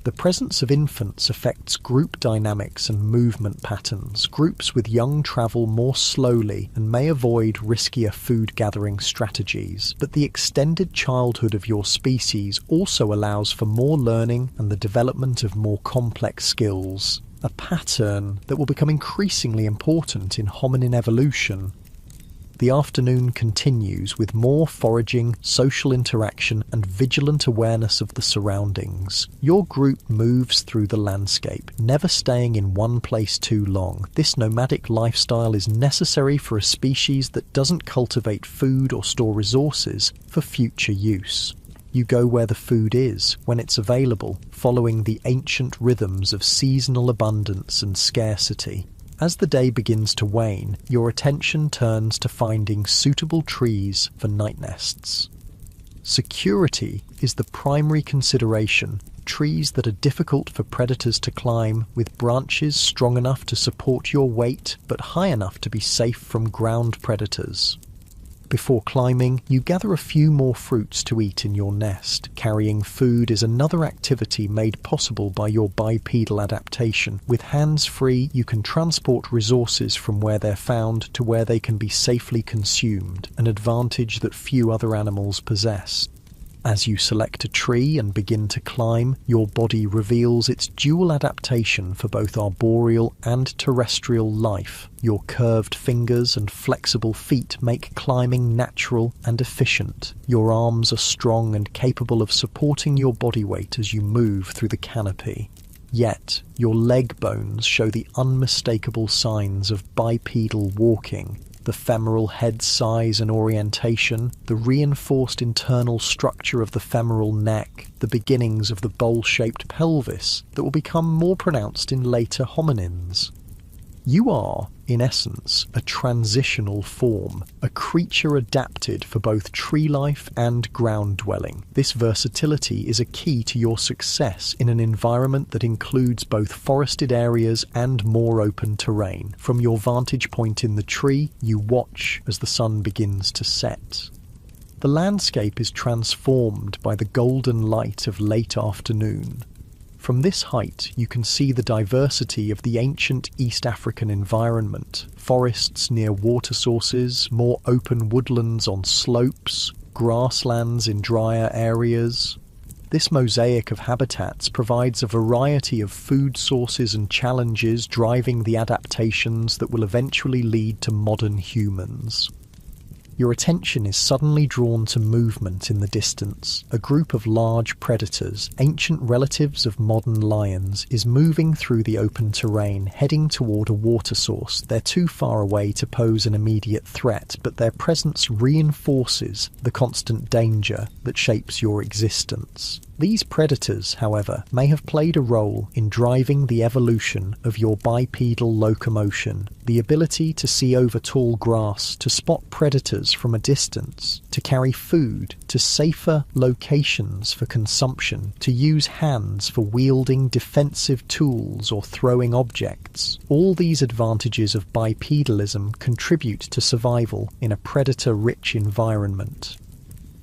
The presence of infants affects group dynamics and movement patterns. Groups with young travel more slowly and may avoid riskier food-gathering strategies, but the extended childhood of your species also allows for more learning and the development of more complex skills, a pattern that will become increasingly important in hominin evolution. The afternoon continues with more foraging, social interaction, and vigilant awareness of the surroundings. Your group moves through the landscape, never staying in one place too long. This nomadic lifestyle is necessary for a species that doesn't cultivate food or store resources for future use. You go where the food is, when it's available, following the ancient rhythms of seasonal abundance and scarcity. As the day begins to wane, your attention turns to finding suitable trees for night nests. Security is the primary consideration. Trees that are difficult for predators to climb, with branches strong enough to support your weight but high enough to be safe from ground predators. Before climbing, you gather a few more fruits to eat in your nest. Carrying food is another activity made possible by your bipedal adaptation. With hands free, you can transport resources from where they're found to where they can be safely consumed, an advantage that few other animals possess. As you select a tree and begin to climb, your body reveals its dual adaptation for both arboreal and terrestrial life. Your curved fingers and flexible feet make climbing natural and efficient. Your arms are strong and capable of supporting your body weight as you move through the canopy. Yet, your leg bones show the unmistakable signs of bipedal walking. The femoral head size and orientation, the reinforced internal structure of the femoral neck, the beginnings of the bowl-shaped pelvis that will become more pronounced in later hominins. You are, in essence, a transitional form, a creature adapted for both tree life and ground dwelling. This versatility is a key to your success in an environment that includes both forested areas and more open terrain. From your vantage point in the tree, you watch as the sun begins to set. The landscape is transformed by the golden light of late afternoon. From this height, you can see the diversity of the ancient East African environment. Forests near water sources, more open woodlands on slopes, grasslands in drier areas. This mosaic of habitats provides a variety of food sources and challenges, driving the adaptations that will eventually lead to modern humans. Your attention is suddenly drawn to movement in the distance. A group of large predators, ancient relatives of modern lions, is moving through the open terrain, heading toward a water source. They're too far away to pose an immediate threat, but their presence reinforces the constant danger that shapes your existence. These predators, however, may have played a role in driving the evolution of your bipedal locomotion, the ability to see over tall grass, to spot predators from a distance, to carry food to safer locations for consumption, to use hands for wielding defensive tools or throwing objects. All these advantages of bipedalism contribute to survival in a predator-rich environment.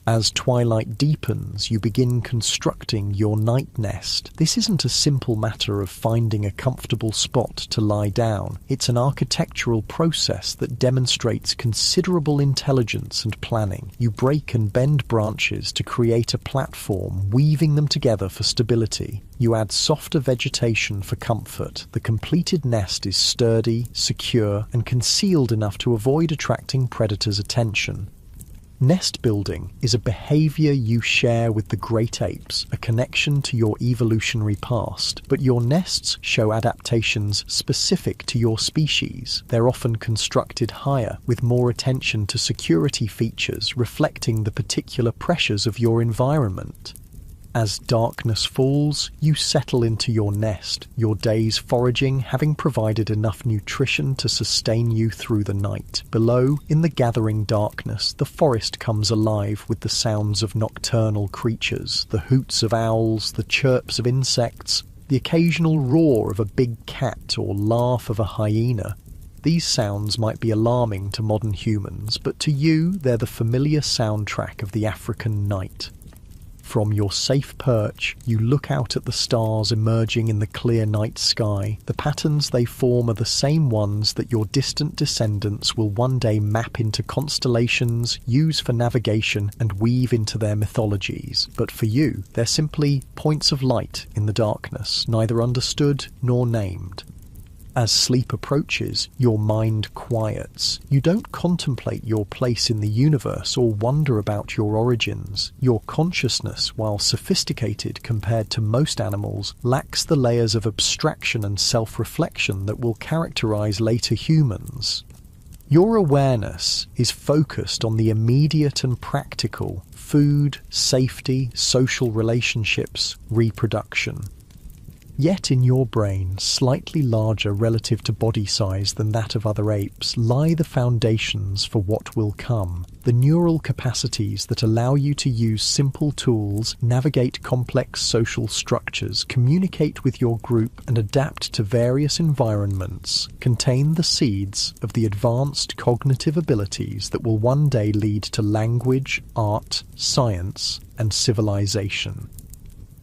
As twilight deepens, you begin constructing your night nest. This isn't a simple matter of finding a comfortable spot to lie down. It's an architectural process that demonstrates considerable intelligence and planning. You break and bend branches to create a platform, weaving them together for stability. You add softer vegetation for comfort. The completed nest is sturdy, secure, and concealed enough to avoid attracting predators' attention. Nest building is a behavior you share with the great apes, a connection to your evolutionary past, but your nests show adaptations specific to your species. They're often constructed higher, with more attention to security features reflecting the particular pressures of your environment. As darkness falls, you settle into your nest, your days foraging having provided enough nutrition to sustain you through the night. Below, in the gathering darkness, the forest comes alive with the sounds of nocturnal creatures, the hoots of owls, the chirps of insects, the occasional roar of a big cat or laugh of a hyena. These sounds might be alarming to modern humans, but to you they're the familiar soundtrack of the African night. From your safe perch, you look out at the stars emerging in the clear night sky. The patterns they form are the same ones that your distant descendants will one day map into constellations, use for navigation, and weave into their mythologies. But for you, they're simply points of light in the darkness, neither understood nor named. As sleep approaches, your mind quiets. You don't contemplate your place in the universe or wonder about your origins. Your consciousness, while sophisticated compared to most animals, lacks the layers of abstraction and self-reflection that will characterize later humans. Your awareness is focused on the immediate and practical: food, safety, social relationships, reproduction. Yet in your brain, slightly larger relative to body size than that of other apes, lie the foundations for what will come. The neural capacities that allow you to use simple tools, navigate complex social structures, communicate with your group, and adapt to various environments, contain the seeds of the advanced cognitive abilities that will one day lead to language, art, science, and civilization.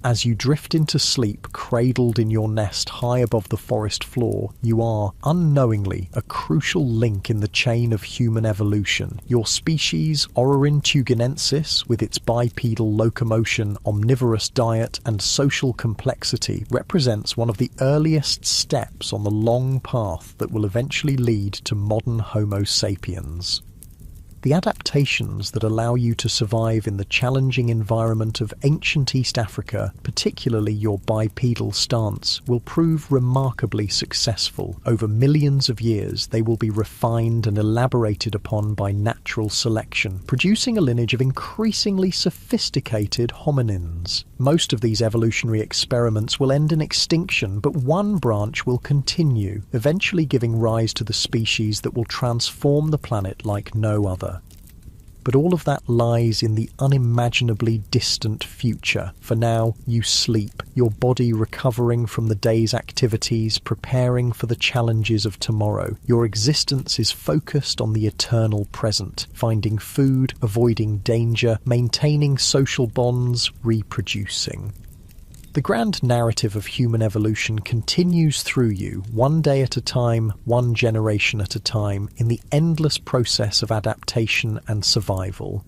As you drift into sleep, cradled in your nest high above the forest floor, you are, unknowingly, a crucial link in the chain of human evolution. Your species, Ororhyntuganensis, with its bipedal locomotion, omnivorous diet, and social complexity, represents one of the earliest steps on the long path that will eventually lead to modern Homo sapiens. The adaptations that allow you to survive in the challenging environment of ancient East Africa, particularly your bipedal stance, will prove remarkably successful. Over millions of years, they will be refined and elaborated upon by natural selection, producing a lineage of increasingly sophisticated hominins. Most of these evolutionary experiments will end in extinction, but one branch will continue, eventually giving rise to the species that will transform the planet like no other. But all of that lies in the unimaginably distant future. For now, you sleep, your body recovering from the day's activities, preparing for the challenges of tomorrow. Your existence is focused on the eternal present, finding food, avoiding danger, maintaining social bonds, reproducing. The grand narrative of human evolution continues through you, one day at a time, one generation at a time, in the endless process of adaptation and survival.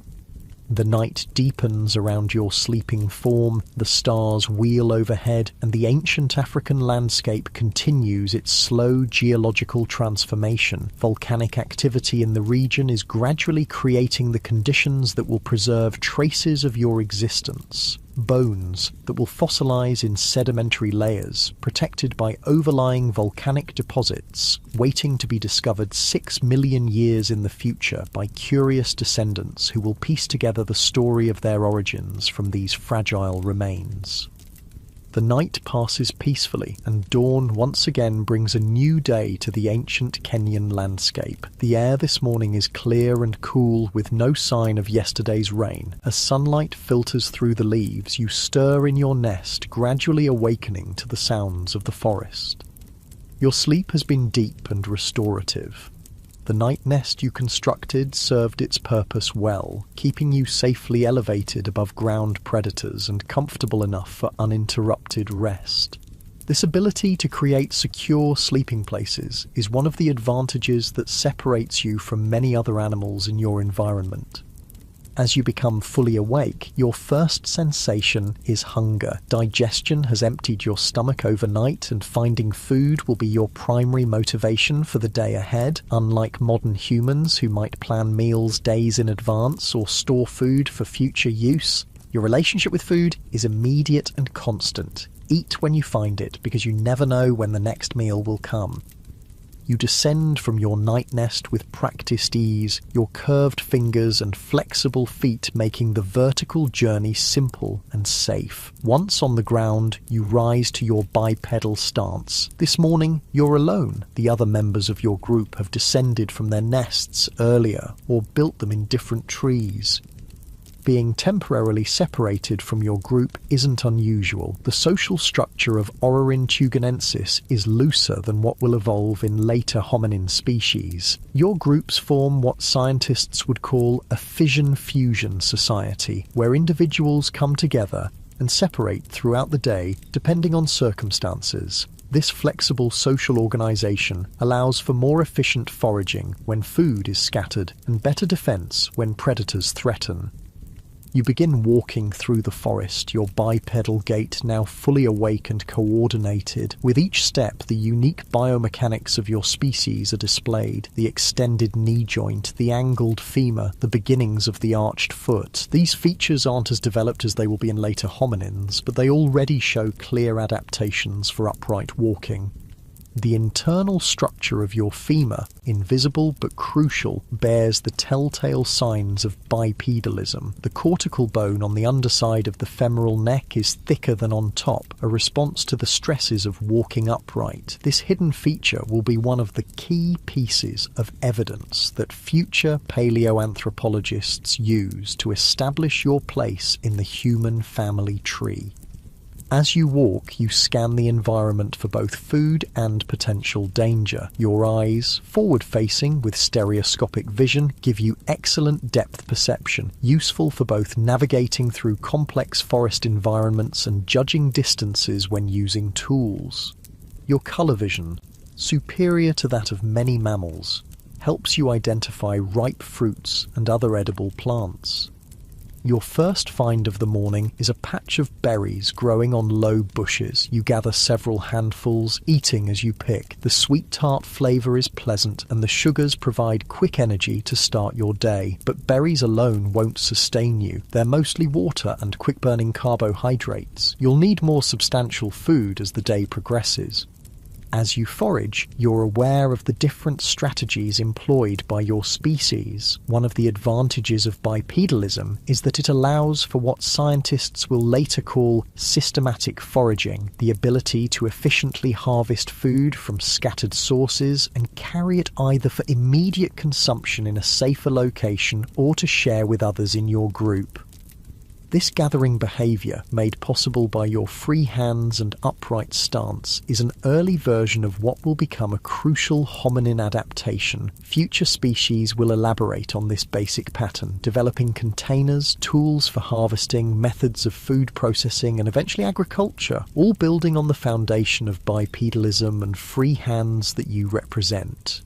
The night deepens around your sleeping form, the stars wheel overhead, and the ancient African landscape continues its slow geological transformation. Volcanic activity in the region is gradually creating the conditions that will preserve traces of your existence. Bones that will fossilize in sedimentary layers, protected by overlying volcanic deposits, waiting to be discovered 6 million years in the future by curious descendants who will piece together the story of their origins from these fragile remains. The night passes peacefully, and dawn once again brings a new day to the ancient Kenyan landscape. The air this morning is clear and cool, with no sign of yesterday's rain. As sunlight filters through the leaves, you stir in your nest, gradually awakening to the sounds of the forest. Your sleep has been deep and restorative. The night nest you constructed served its purpose well, keeping you safely elevated above ground predators and comfortable enough for uninterrupted rest. This ability to create secure sleeping places is one of the advantages that separates you from many other animals in your environment. As you become fully awake, your first sensation is hunger. Digestion has emptied your stomach overnight, and finding food will be your primary motivation for the day ahead, unlike modern humans who might plan meals days in advance or store food for future use. Your relationship with food is immediate and constant. Eat when you find it, because you never know when the next meal will come. You descend from your night nest with practiced ease, your curved fingers and flexible feet making the vertical journey simple and safe. Once on the ground, you rise to your bipedal stance. This morning, you're alone. The other members of your group have descended from their nests earlier or built them in different trees. Being temporarily separated from your group isn't unusual. The social structure of Orerin tugenensis is looser than what will evolve in later hominin species. Your groups form what scientists would call a fission-fusion society, where individuals come together and separate throughout the day depending on circumstances. This flexible social organization allows for more efficient foraging when food is scattered and better defense when predators threaten. You begin walking through the forest, your bipedal gait now fully awake and coordinated. With each step, the unique biomechanics of your species are displayed. The extended knee joint, the angled femur, the beginnings of the arched foot. These features aren't as developed as they will be in later hominins, but they already show clear adaptations for upright walking. The internal structure of your femur, invisible but crucial, bears the telltale signs of bipedalism. The cortical bone on the underside of the femoral neck is thicker than on top, a response to the stresses of walking upright. This hidden feature will be one of the key pieces of evidence that future paleoanthropologists use to establish your place in the human family tree. As you walk, you scan the environment for both food and potential danger. Your eyes, forward-facing with stereoscopic vision, give you excellent depth perception, useful for both navigating through complex forest environments and judging distances when using tools. Your color vision, superior to that of many mammals, helps you identify ripe fruits and other edible plants. Your first find of the morning is a patch of berries growing on low bushes. You gather several handfuls, eating as you pick. The sweet tart flavour is pleasant, and the sugars provide quick energy to start your day. But berries alone won't sustain you. They're mostly water and quick-burning carbohydrates. You'll need more substantial food as the day progresses. As you forage, you're aware of the different strategies employed by your species. One of the advantages of bipedalism is that it allows for what scientists will later call systematic foraging, the ability to efficiently harvest food from scattered sources and carry it either for immediate consumption in a safer location or to share with others in your group. This gathering behaviour, made possible by your free hands and upright stance, is an early version of what will become a crucial hominin adaptation. Future species will elaborate on this basic pattern, developing containers, tools for harvesting, methods of food processing, and eventually agriculture, all building on the foundation of bipedalism and free hands that you represent.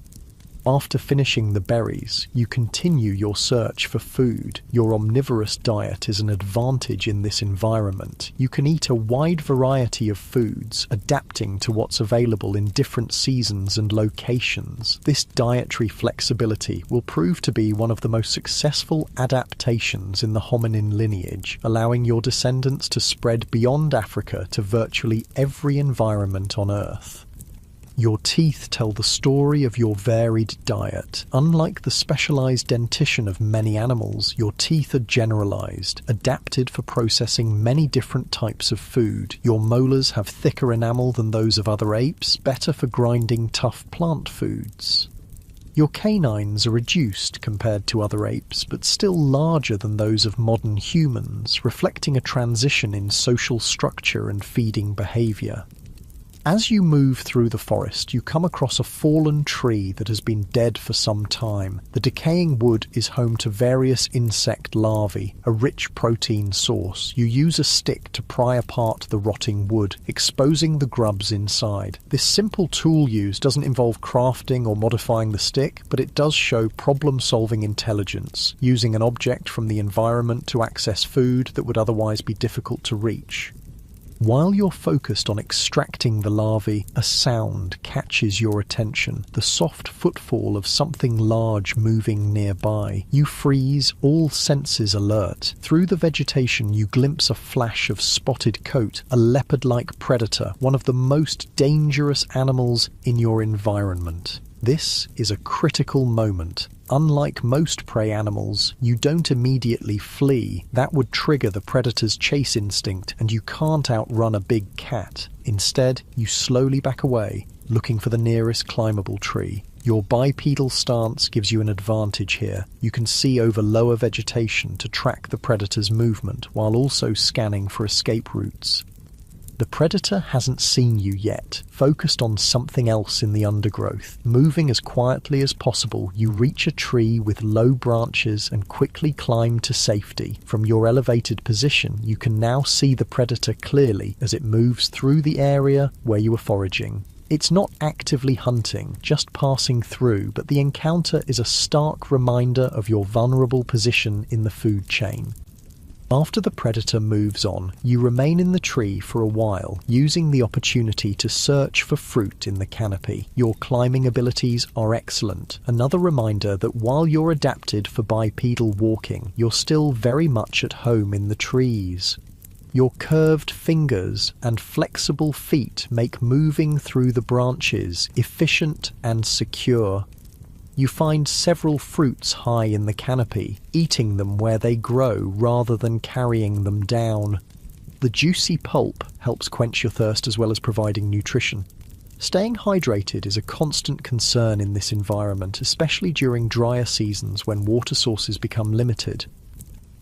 After finishing the berries, you continue your search for food. Your omnivorous diet is an advantage in this environment. You can eat a wide variety of foods, adapting to what's available in different seasons and locations. This dietary flexibility will prove to be one of the most successful adaptations in the hominin lineage, allowing your descendants to spread beyond Africa to virtually every environment on Earth. Your teeth tell the story of your varied diet. Unlike the specialized dentition of many animals, your teeth are generalized, adapted for processing many different types of food. Your molars have thicker enamel than those of other apes, better for grinding tough plant foods. Your canines are reduced compared to other apes, but still larger than those of modern humans, reflecting a transition in social structure and feeding behavior. As you move through the forest, you come across a fallen tree that has been dead for some time. The decaying wood is home to various insect larvae, a rich protein source. You use a stick to pry apart the rotting wood, exposing the grubs inside. This simple tool use doesn't involve crafting or modifying the stick, but it does show problem-solving intelligence, using an object from the environment to access food that would otherwise be difficult to reach. While you're focused on extracting the larvae, a sound catches your attention, the soft footfall of something large moving nearby. You freeze, all senses alert. Through the vegetation you glimpse a flash of spotted coat, a leopard-like predator, one of the most dangerous animals in your environment. This is a critical moment. Unlike most prey animals, you don't immediately flee. That would trigger the predator's chase instinct, and you can't outrun a big cat. Instead, you slowly back away, looking for the nearest climbable tree. Your bipedal stance gives you an advantage here. You can see over lower vegetation to track the predator's movement, while also scanning for escape routes. The predator hasn't seen you yet, focused on something else in the undergrowth. Moving as quietly as possible, you reach a tree with low branches and quickly climb to safety. From your elevated position, you can now see the predator clearly as it moves through the area where you were foraging. It's not actively hunting, just passing through, but the encounter is a stark reminder of your vulnerable position in the food chain. After the predator moves on, you remain in the tree for a while, using the opportunity to search for fruit in the canopy. Your climbing abilities are excellent, another reminder that while you're adapted for bipedal walking, you're still very much at home in the trees. Your curved fingers and flexible feet make moving through the branches efficient and secure. You find several fruits high in the canopy, eating them where they grow rather than carrying them down. The juicy pulp helps quench your thirst as well as providing nutrition. Staying hydrated is a constant concern in this environment, especially during drier seasons when water sources become limited.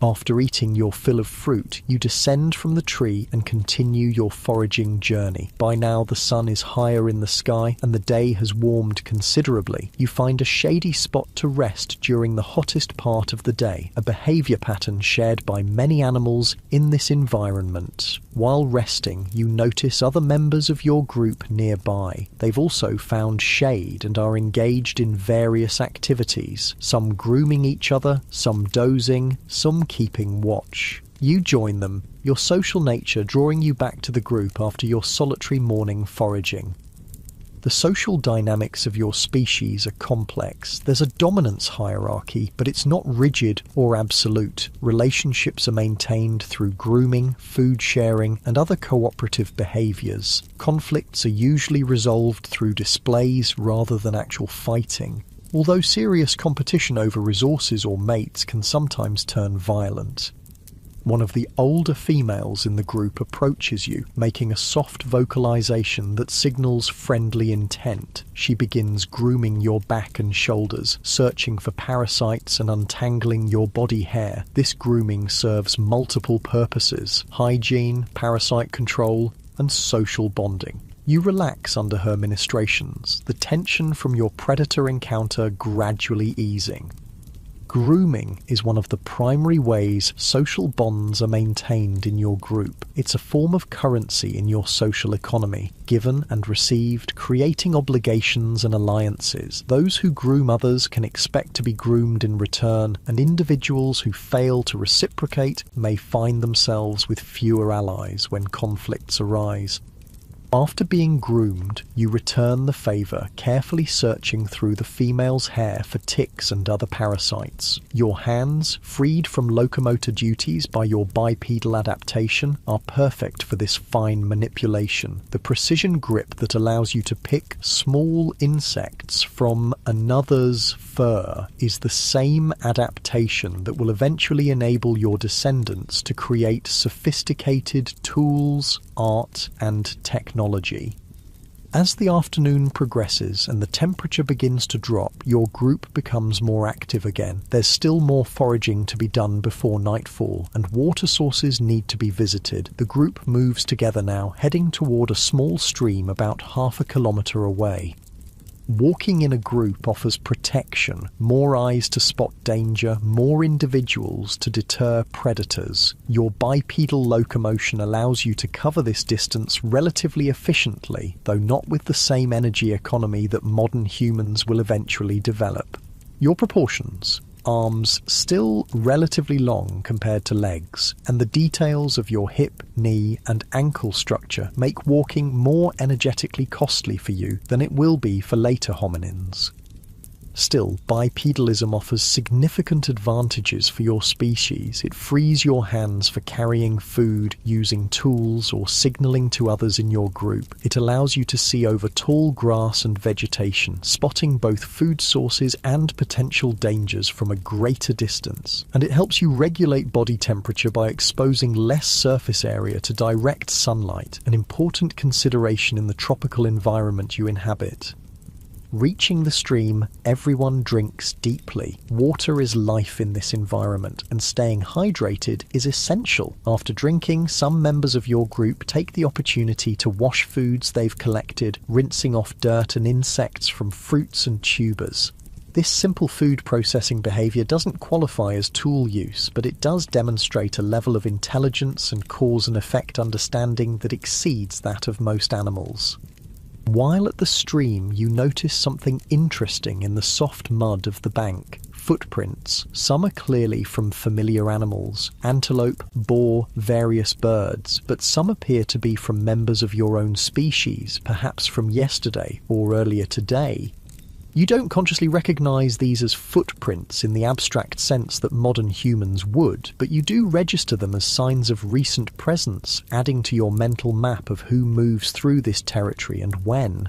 After eating your fill of fruit, you descend from the tree and continue your foraging journey. By now the sun is higher in the sky and the day has warmed considerably. You find a shady spot to rest during the hottest part of the day, a behavior pattern shared by many animals in this environment. While resting, you notice other members of your group nearby. They've also found shade and are engaged in various activities, some grooming each other, some dozing, some keeping watch. You join them, your social nature drawing you back to the group after your solitary morning foraging. The social dynamics of your species are complex. There's a dominance hierarchy, but it's not rigid or absolute. Relationships are maintained through grooming, food sharing, and other cooperative behaviors. Conflicts are usually resolved through displays rather than actual fighting, although serious competition over resources or mates can sometimes turn violent. One of the older females in the group approaches you, making a soft vocalization that signals friendly intent. She begins grooming your back and shoulders, searching for parasites and untangling your body hair. This grooming serves multiple purposes: hygiene, parasite control, and social bonding. You relax under her ministrations, the tension from your predator encounter gradually easing. Grooming is one of the primary ways social bonds are maintained in your group. It's a form of currency in your social economy, given and received, creating obligations and alliances. Those who groom others can expect to be groomed in return, and individuals who fail to reciprocate may find themselves with fewer allies when conflicts arise. After being groomed, you return the favour, carefully searching through the female's hair for ticks and other parasites. Your hands, freed from locomotor duties by your bipedal adaptation, are perfect for this fine manipulation. The precision grip that allows you to pick small insects from another's fur is the same adaptation that will eventually enable your descendants to create sophisticated tools, art, and technology. As the afternoon progresses and the temperature begins to drop, your group becomes more active again. There's still more foraging to be done before nightfall, and water sources need to be visited. The group moves together now, heading toward a small stream about half a kilometre away. Walking in a group offers protection, more eyes to spot danger, more individuals to deter predators. Your bipedal locomotion allows you to cover this distance relatively efficiently, though not with the same energy economy that modern humans will eventually develop. Your proportions: arms still relatively long compared to legs, and the details of your hip, knee and ankle structure make walking more energetically costly for you than it will be for later hominins. Still, bipedalism offers significant advantages for your species. It frees your hands for carrying food, using tools, or signalling to others in your group. It allows you to see over tall grass and vegetation, spotting both food sources and potential dangers from a greater distance. And it helps you regulate body temperature by exposing less surface area to direct sunlight, an important consideration in the tropical environment you inhabit. Reaching the stream, everyone drinks deeply. Water is life in this environment, and staying hydrated is essential. After drinking, some members of your group take the opportunity to wash foods they've collected, rinsing off dirt and insects from fruits and tubers. This simple food processing behavior doesn't qualify as tool use, but it does demonstrate a level of intelligence and cause and effect understanding that exceeds that of most animals. While at the stream, you notice something interesting in the soft mud of the bank. Footprints. Some are clearly from familiar animals, antelope, boar, various birds, but some appear to be from members of your own species, perhaps from yesterday or earlier today. You don't consciously recognize these as footprints in the abstract sense that modern humans would, but you do register them as signs of recent presence, adding to your mental map of who moves through this territory and when.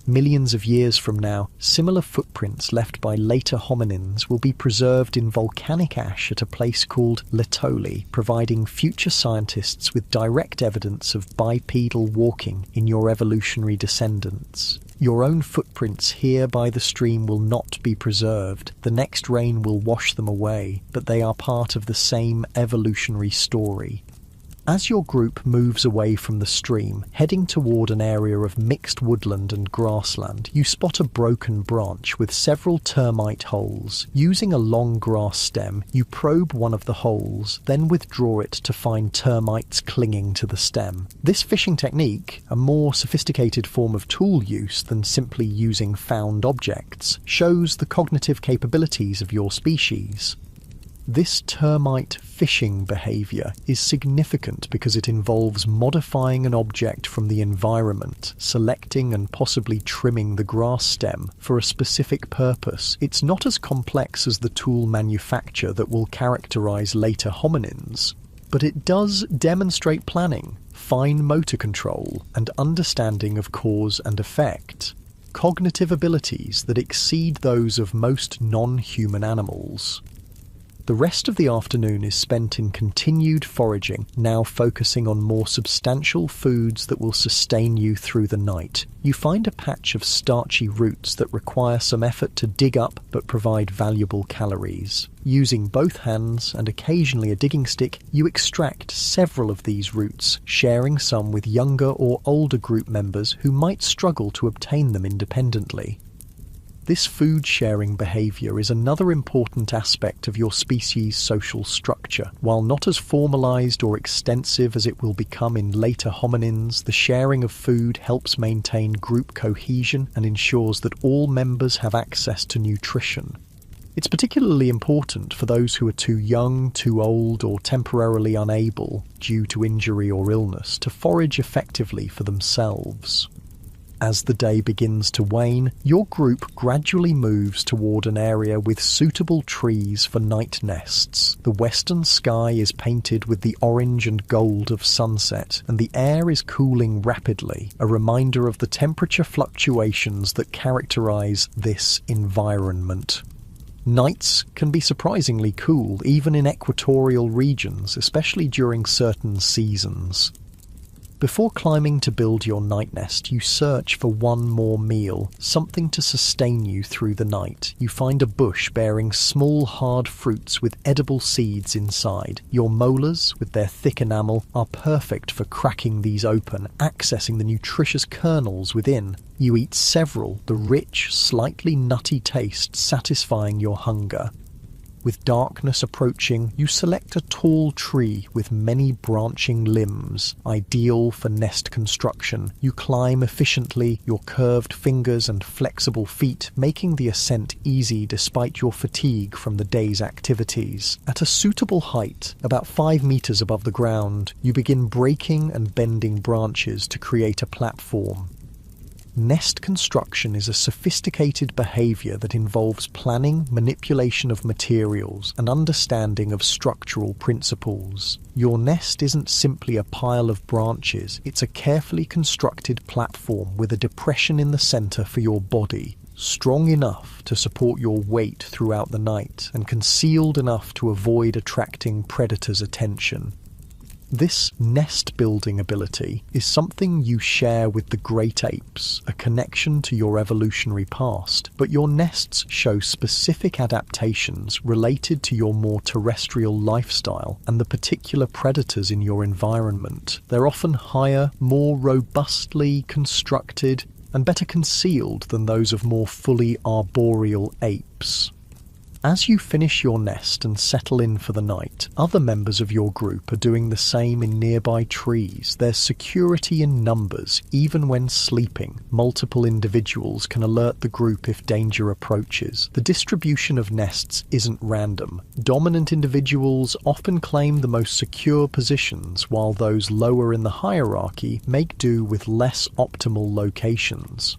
Millions of years from now, similar footprints left by later hominins will be preserved in volcanic ash at a place called Laetoli, providing future scientists with direct evidence of bipedal walking in your evolutionary descendants. Your own footprints here by the stream will not be preserved. The next rain will wash them away, but they are part of the same evolutionary story. As your group moves away from the stream, heading toward an area of mixed woodland and grassland, you spot a broken branch with several termite holes. Using a long grass stem, you probe one of the holes, then withdraw it to find termites clinging to the stem. This fishing technique, a more sophisticated form of tool use than simply using found objects, shows the cognitive capabilities of your species. This termite fishing behavior is significant because it involves modifying an object from the environment, selecting and possibly trimming the grass stem for a specific purpose. It's not as complex as the tool manufacture that will characterize later hominins, but it does demonstrate planning, fine motor control, and understanding of cause and effect. Cognitive abilities that exceed those of most non-human animals. The rest of the afternoon is spent in continued foraging, now focusing on more substantial foods that will sustain you through the night. You find a patch of starchy roots that require some effort to dig up but provide valuable calories. Using both hands and occasionally a digging stick, you extract several of these roots, sharing some with younger or older group members who might struggle to obtain them independently. This food-sharing behavior is another important aspect of your species' social structure. While not as formalized or extensive as it will become in later hominins, the sharing of food helps maintain group cohesion and ensures that all members have access to nutrition. It's particularly important for those who are too young, too old, or temporarily unable, due to injury or illness, to forage effectively for themselves. As the day begins to wane, your group gradually moves toward an area with suitable trees for night nests. The western sky is painted with the orange and gold of sunset, and the air is cooling rapidly, a reminder of the temperature fluctuations that characterize this environment. Nights can be surprisingly cool, even in equatorial regions, especially during certain seasons. Before climbing to build your night nest, you search for one more meal, something to sustain you through the night. You find a bush bearing small hard fruits with edible seeds inside. Your molars, with their thick enamel, are perfect for cracking these open, accessing the nutritious kernels within. You eat several, the rich, slightly nutty taste satisfying your hunger. With darkness approaching, you select a tall tree with many branching limbs, ideal for nest construction. You climb efficiently, your curved fingers and flexible feet making the ascent easy despite your fatigue from the day's activities. At a suitable height, about 5 meters above the ground, you begin breaking and bending branches to create a platform. Nest construction is a sophisticated behavior that involves planning, manipulation of materials, and understanding of structural principles. Your nest isn't simply a pile of branches, it's a carefully constructed platform with a depression in the center for your body, strong enough to support your weight throughout the night, and concealed enough to avoid attracting predators' attention. This nest-building ability is something you share with the great apes, a connection to your evolutionary past, but your nests show specific adaptations related to your more terrestrial lifestyle and the particular predators in your environment. They're often higher, more robustly constructed, and better concealed than those of more fully arboreal apes. As you finish your nest and settle in for the night, other members of your group are doing the same in nearby trees. There's security in numbers. Even when sleeping, multiple individuals can alert the group if danger approaches. The distribution of nests isn't random. Dominant individuals often claim the most secure positions, while those lower in the hierarchy make do with less optimal locations.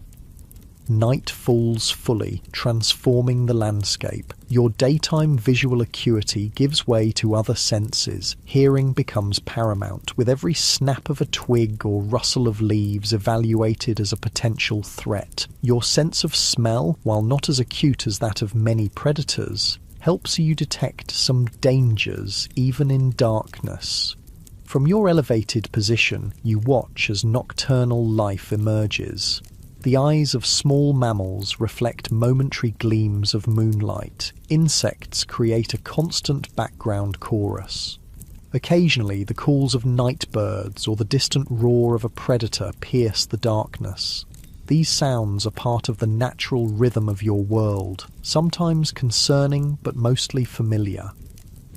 Night falls fully, transforming the landscape. Your daytime visual acuity gives way to other senses. Hearing becomes paramount, with every snap of a twig or rustle of leaves evaluated as a potential threat. Your sense of smell, while not as acute as that of many predators, helps you detect some dangers even in darkness. From your elevated position, you watch as nocturnal life emerges. The eyes of small mammals reflect momentary gleams of moonlight. Insects create a constant background chorus. Occasionally, the calls of night birds or the distant roar of a predator pierce the darkness. These sounds are part of the natural rhythm of your world, sometimes concerning but mostly familiar.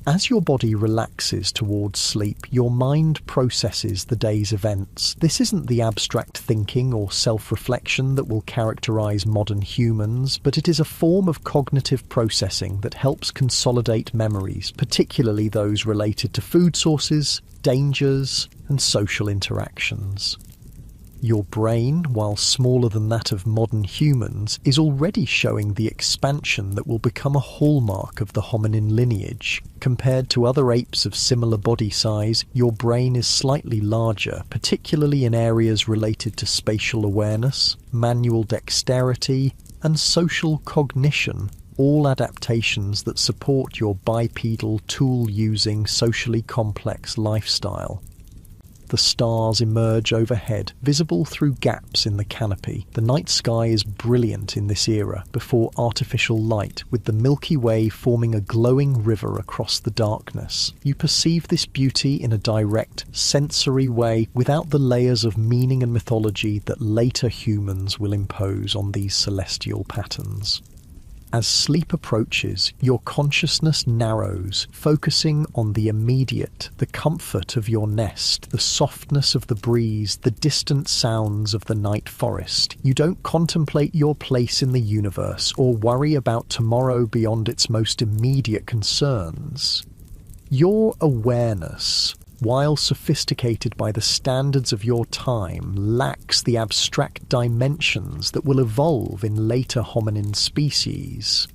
As your body relaxes towards sleep, your mind processes the day's events. This isn't the abstract thinking or self-reflection that will characterize modern humans, but it is a form of cognitive processing that helps consolidate memories, particularly those related to food sources, dangers, and social interactions. Your brain, while smaller than that of modern humans, is already showing the expansion that will become a hallmark of the hominin lineage. Compared to other apes of similar body size, your brain is slightly larger, particularly in areas related to spatial awareness, manual dexterity, and social cognition, all adaptations that support your bipedal, tool-using, socially complex lifestyle. The stars emerge overhead, visible through gaps in the canopy. The night sky is brilliant in this era, before artificial light, with the Milky Way forming a glowing river across the darkness. You perceive this beauty in a direct, sensory way, without the layers of meaning and mythology that later humans will impose on these celestial patterns. As sleep approaches, your consciousness narrows, focusing on the immediate, the comfort of your nest, the softness of the breeze, the distant sounds of the night forest. You don't contemplate your place in the universe or worry about tomorrow beyond its most immediate concerns. Your awareness, while sophisticated by the standards of your time, lacks the abstract dimensions that will evolve in later hominin species.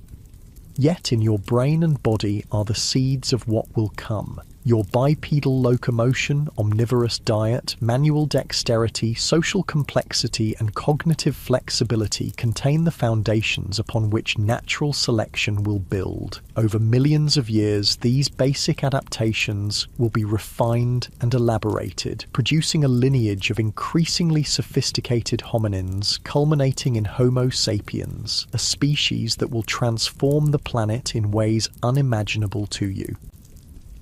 Yet in your brain and body are the seeds of what will come. Your bipedal locomotion, omnivorous diet, manual dexterity, social complexity, and cognitive flexibility contain the foundations upon which natural selection will build. Over millions of years, these basic adaptations will be refined and elaborated, producing a lineage of increasingly sophisticated hominins, culminating in Homo sapiens, a species that will transform the planet in ways unimaginable to you.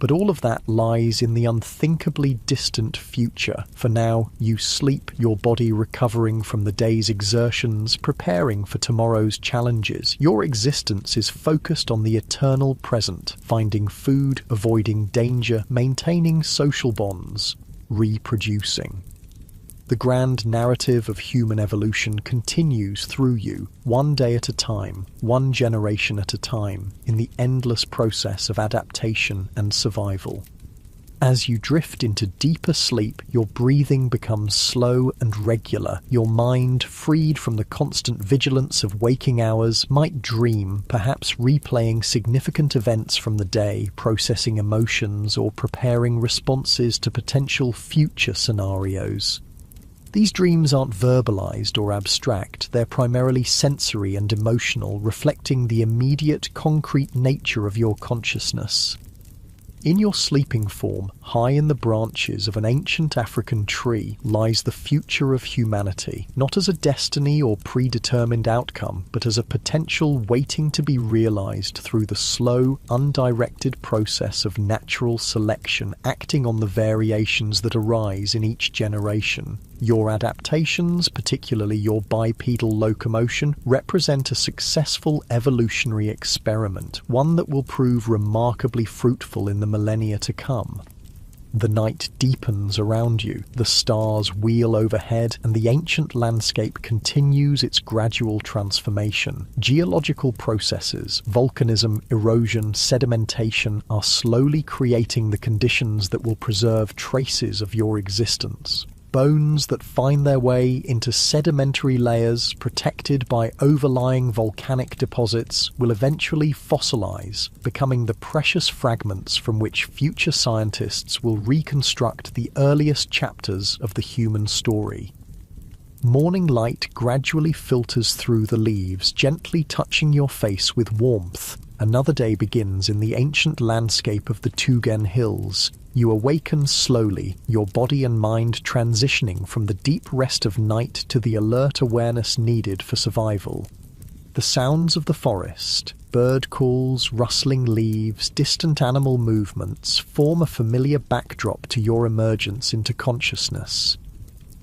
But all of that lies in the unthinkably distant future. For now, you sleep, your body recovering from the day's exertions, preparing for tomorrow's challenges. Your existence is focused on the eternal present, finding food, avoiding danger, maintaining social bonds, reproducing. The grand narrative of human evolution continues through you, one day at a time, one generation at a time, in the endless process of adaptation and survival. As you drift into deeper sleep, your breathing becomes slow and regular. Your mind, freed from the constant vigilance of waking hours, might dream, perhaps replaying significant events from the day, processing emotions, or preparing responses to potential future scenarios. These dreams aren't verbalized or abstract, they're primarily sensory and emotional, reflecting the immediate, concrete nature of your consciousness. In your sleeping form, high in the branches of an ancient African tree, lies the future of humanity, not as a destiny or predetermined outcome, but as a potential waiting to be realized through the slow, undirected process of natural selection acting on the variations that arise in each generation. Your adaptations, particularly your bipedal locomotion, represent a successful evolutionary experiment, one that will prove remarkably fruitful in the millennia to come. The night deepens around you, the stars wheel overhead, and the ancient landscape continues its gradual transformation. Geological processes, volcanism, erosion, sedimentation, are slowly creating the conditions that will preserve traces of your existence. Bones that find their way into sedimentary layers protected by overlying volcanic deposits will eventually fossilize, becoming the precious fragments from which future scientists will reconstruct the earliest chapters of the human story. Morning light gradually filters through the leaves, gently touching your face with warmth. Another day begins in the ancient landscape of the Tugen Hills. You awaken slowly, your body and mind transitioning from the deep rest of night to the alert awareness needed for survival. The sounds of the forest, bird calls, rustling leaves, distant animal movements form a familiar backdrop to your emergence into consciousness.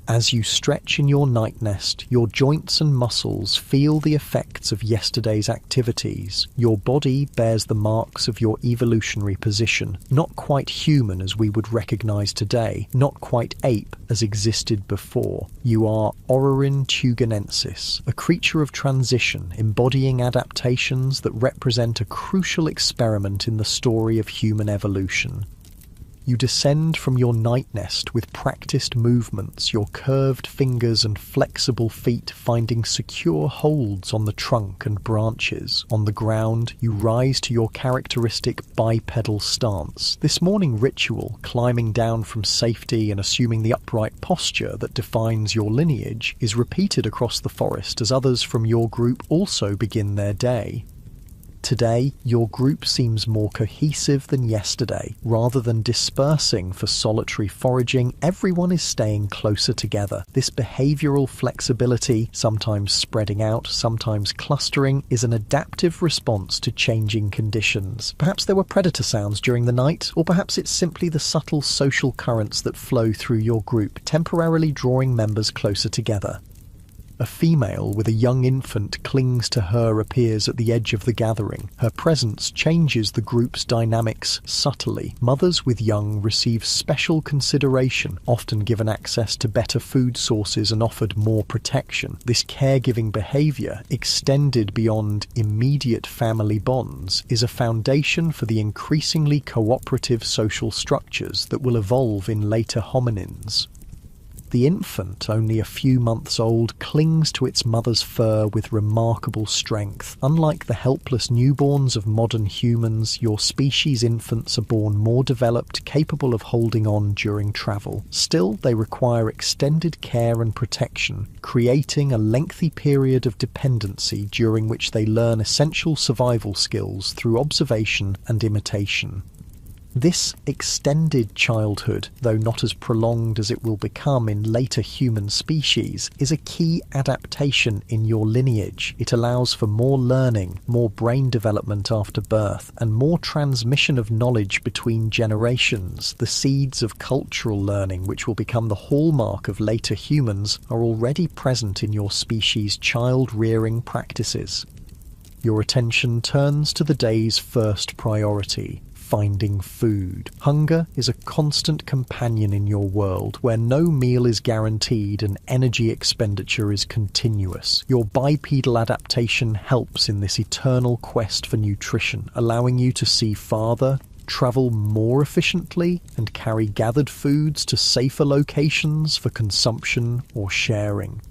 As you stretch in your night nest, your joints and muscles feel the effects of yesterday's activities. Your body bears the marks of your evolutionary position, not quite human as we would recognize today, not quite ape as existed before. You are Orrorin tugenensis, a creature of transition, embodying adaptations that represent a crucial experiment in the story of human evolution. You descend from your night nest with practiced movements, your curved fingers and flexible feet finding secure holds on the trunk and branches. On the ground, you rise to your characteristic bipedal stance. This morning ritual, climbing down from safety and assuming the upright posture that defines your lineage, is repeated across the forest as others from your group also begin their day. Today, your group seems more cohesive than yesterday. Rather than dispersing for solitary foraging, everyone is staying closer together. This behavioral flexibility, sometimes spreading out, sometimes clustering, is an adaptive response to changing conditions. Perhaps there were predator sounds during the night, or perhaps it's simply the subtle social currents that flow through your group, temporarily drawing members closer together. A female with a young infant clings to her appears at the edge of the gathering. Her presence changes the group's dynamics subtly. Mothers with young receive special consideration, often given access to better food sources and offered more protection. This caregiving behavior, extended beyond immediate family bonds, is a foundation for the increasingly cooperative social structures that will evolve in later hominins. The infant, only a few months old, clings to its mother's fur with remarkable strength. Unlike the helpless newborns of modern humans, your species' infants are born more developed, capable of holding on during travel. Still, they require extended care and protection, creating a lengthy period of dependency during which they learn essential survival skills through observation and imitation. This extended childhood, though not as prolonged as it will become in later human species, is a key adaptation in your lineage. It allows for more learning, more brain development after birth, and more transmission of knowledge between generations. The seeds of cultural learning, which will become the hallmark of later humans, are already present in your species' child-rearing practices. Your attention turns to the day's first priority: finding food. Hunger is a constant companion in your world, where no meal is guaranteed and energy expenditure is continuous. Your bipedal adaptation helps in this eternal quest for nutrition, allowing you to see farther, travel more efficiently, and carry gathered foods to safer locations for consumption or sharing.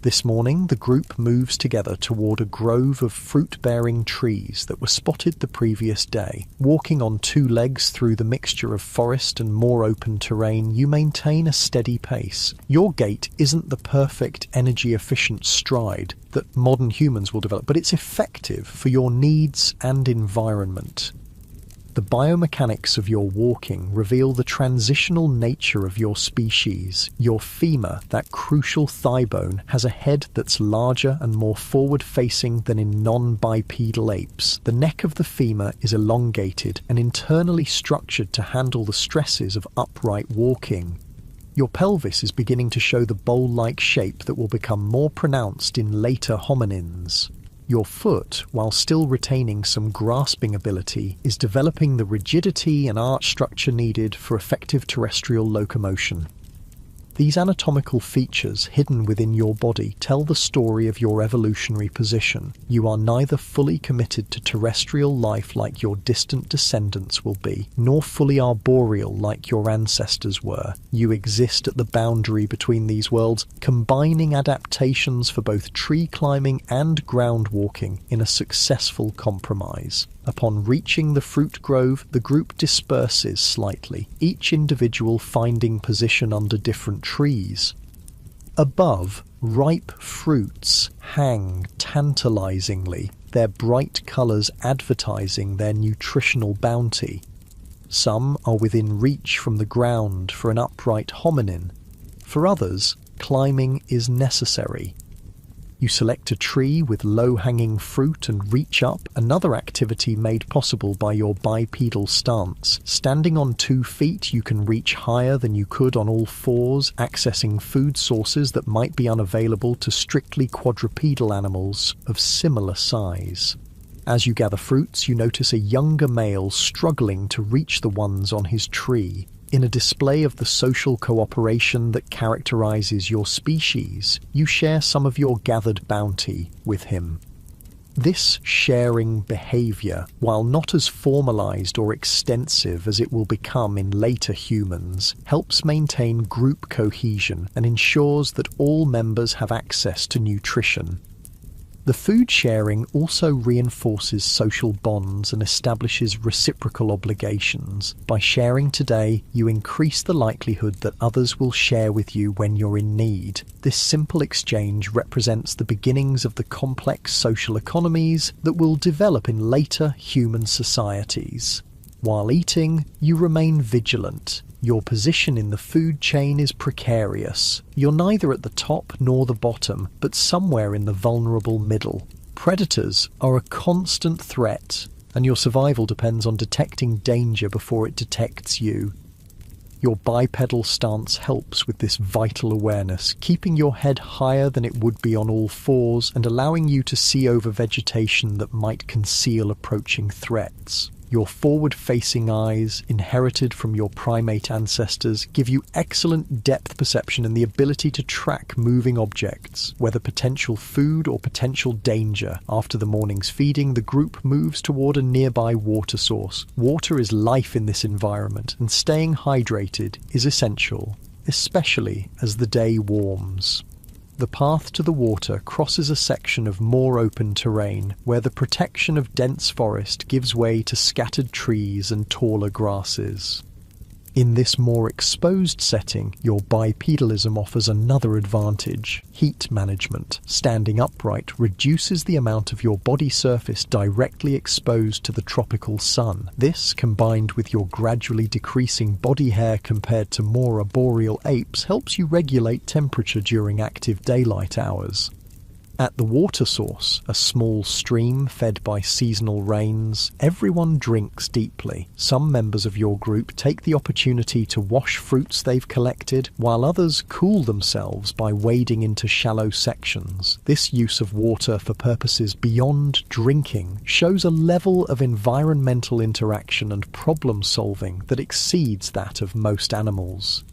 This morning, the group moves together toward a grove of fruit-bearing trees that were spotted the previous day. Walking on two legs through the mixture of forest and more open terrain, you maintain a steady pace. Your gait isn't the perfect, energy-efficient stride that modern humans will develop, but it's effective for your needs and environment. The biomechanics of your walking reveal the transitional nature of your species. Your femur, that crucial thigh bone, has a head that's larger and more forward-facing than in non-bipedal apes. The neck of the femur is elongated and internally structured to handle the stresses of upright walking. Your pelvis is beginning to show the bowl-like shape that will become more pronounced in later hominins. Your foot, while still retaining some grasping ability, is developing the rigidity and arch structure needed for effective terrestrial locomotion. These anatomical features hidden within your body tell the story of your evolutionary position. You are neither fully committed to terrestrial life like your distant descendants will be, nor fully arboreal like your ancestors were. You exist at the boundary between these worlds, combining adaptations for both tree climbing and ground walking in a successful compromise. Upon reaching the fruit grove, the group disperses slightly, each individual finding position under different trees. Above, ripe fruits hang tantalizingly, their bright colours advertising their nutritional bounty. Some are within reach from the ground for an upright hominin. For others, climbing is necessary. You select a tree with low-hanging fruit and reach up, another activity made possible by your bipedal stance. Standing on 2 feet, you can reach higher than you could on all fours, accessing food sources that might be unavailable to strictly quadrupedal animals of similar size. As you gather fruits, you notice a younger male struggling to reach the ones on his tree. In a display of the social cooperation that characterizes your species, you share some of your gathered bounty with him. This sharing behavior, while not as formalized or extensive as it will become in later humans, helps maintain group cohesion and ensures that all members have access to nutrition. The food sharing also reinforces social bonds and establishes reciprocal obligations. By sharing today, you increase the likelihood that others will share with you when you're in need. This simple exchange represents the beginnings of the complex social economies that will develop in later human societies. While eating, you remain vigilant. Your position in the food chain is precarious. You're neither at the top nor the bottom, but somewhere in the vulnerable middle. Predators are a constant threat, and your survival depends on detecting danger before it detects you. Your bipedal stance helps with this vital awareness, keeping your head higher than it would be on all fours and allowing you to see over vegetation that might conceal approaching threats. Your forward-facing eyes, inherited from your primate ancestors, give you excellent depth perception and the ability to track moving objects, whether potential food or potential danger. After the morning's feeding, the group moves toward a nearby water source. Water is life in this environment, and staying hydrated is essential, especially as the day warms. The path to the water crosses a section of more open terrain where the protection of dense forest gives way to scattered trees and taller grasses. In this more exposed setting, your bipedalism offers another advantage: heat management. Standing upright reduces the amount of your body surface directly exposed to the tropical sun. This, combined with your gradually decreasing body hair compared to more arboreal apes, helps you regulate temperature during active daylight hours. At the water source, a small stream fed by seasonal rains, everyone drinks deeply. Some members of your group take the opportunity to wash fruits they've collected, while others cool themselves by wading into shallow sections. This use of water for purposes beyond drinking shows a level of environmental interaction and problem solving that exceeds that of most animals.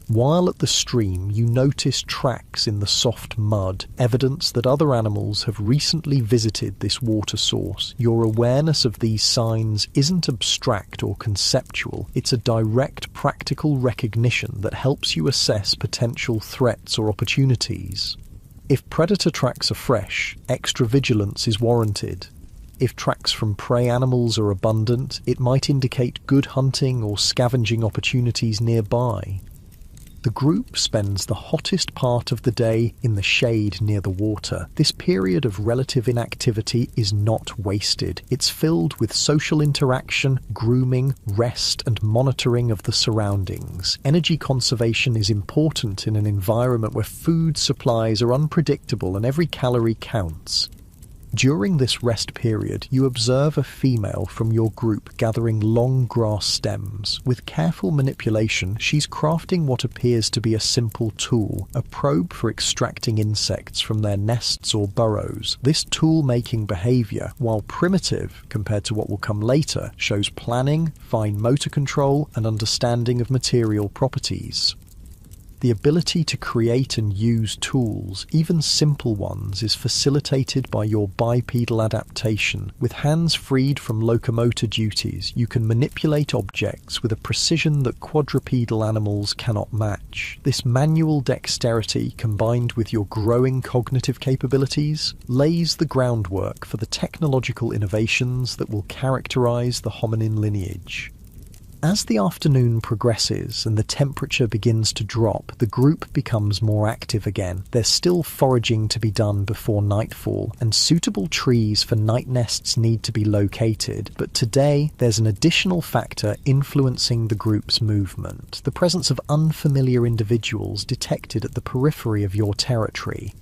While at the stream, you notice tracks in the soft mud, evidence that other animals have recently visited this water source. Your awareness of these signs isn't abstract or conceptual, it's a direct, practical recognition that helps you assess potential threats or opportunities. If predator tracks are fresh, extra vigilance is warranted. If tracks from prey animals are abundant, it might indicate good hunting or scavenging opportunities nearby. The group spends the hottest part of the day in the shade near the water. This period of relative inactivity is not wasted. It's filled with social interaction, grooming, rest, and monitoring of the surroundings. Energy conservation is important in an environment where food supplies are unpredictable and every calorie counts. During this rest period, you observe a female from your group gathering long grass stems. With careful manipulation, she's crafting what appears to be a simple tool, a probe for extracting insects from their nests or burrows. This tool-making behavior, while primitive compared to what will come later, shows planning, fine motor control, and understanding of material properties. The ability to create and use tools, even simple ones, is facilitated by your bipedal adaptation. With hands freed from locomotor duties, you can manipulate objects with a precision that quadrupedal animals cannot match. This manual dexterity, combined with your growing cognitive capabilities, lays the groundwork for the technological innovations that will characterize the hominin lineage. As the afternoon progresses and the temperature begins to drop, the group becomes more active again. There's still foraging to be done before nightfall, and suitable trees for night nests need to be located. But today, there's an additional factor influencing the group's movement: the presence of unfamiliar individuals detected at the periphery of your territory.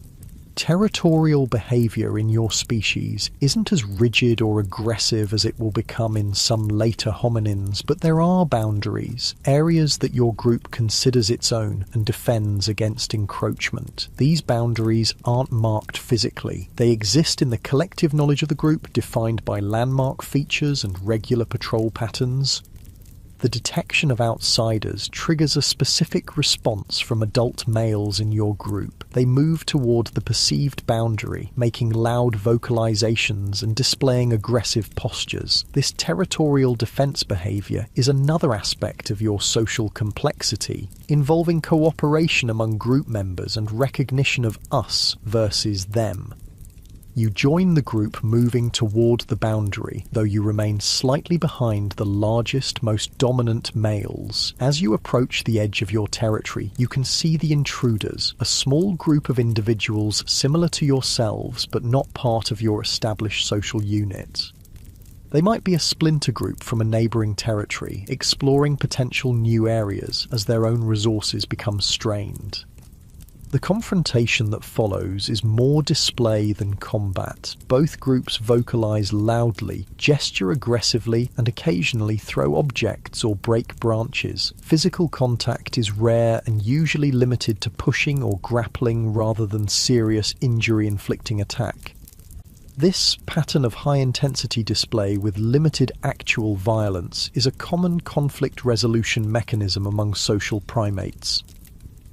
Territorial behavior in your species isn't as rigid or aggressive as it will become in some later hominins, but there are boundaries, areas that your group considers its own and defends against encroachment. These boundaries aren't marked physically. They exist in the collective knowledge of the group, defined by landmark features and regular patrol patterns. The detection of outsiders triggers a specific response from adult males in your group. They move toward the perceived boundary, making loud vocalizations and displaying aggressive postures. This territorial defense behavior is another aspect of your social complexity, involving cooperation among group members and recognition of us versus them. You join the group moving toward the boundary, though you remain slightly behind the largest, most dominant males. As you approach the edge of your territory, you can see the intruders, a small group of individuals similar to yourselves but not part of your established social unit. They might be a splinter group from a neighbouring territory, exploring potential new areas as their own resources become strained. The confrontation that follows is more display than combat. Both groups vocalize loudly, gesture aggressively, and occasionally throw objects or break branches. Physical contact is rare and usually limited to pushing or grappling rather than serious injury-inflicting attack. This pattern of high-intensity display with limited actual violence is a common conflict resolution mechanism among social primates.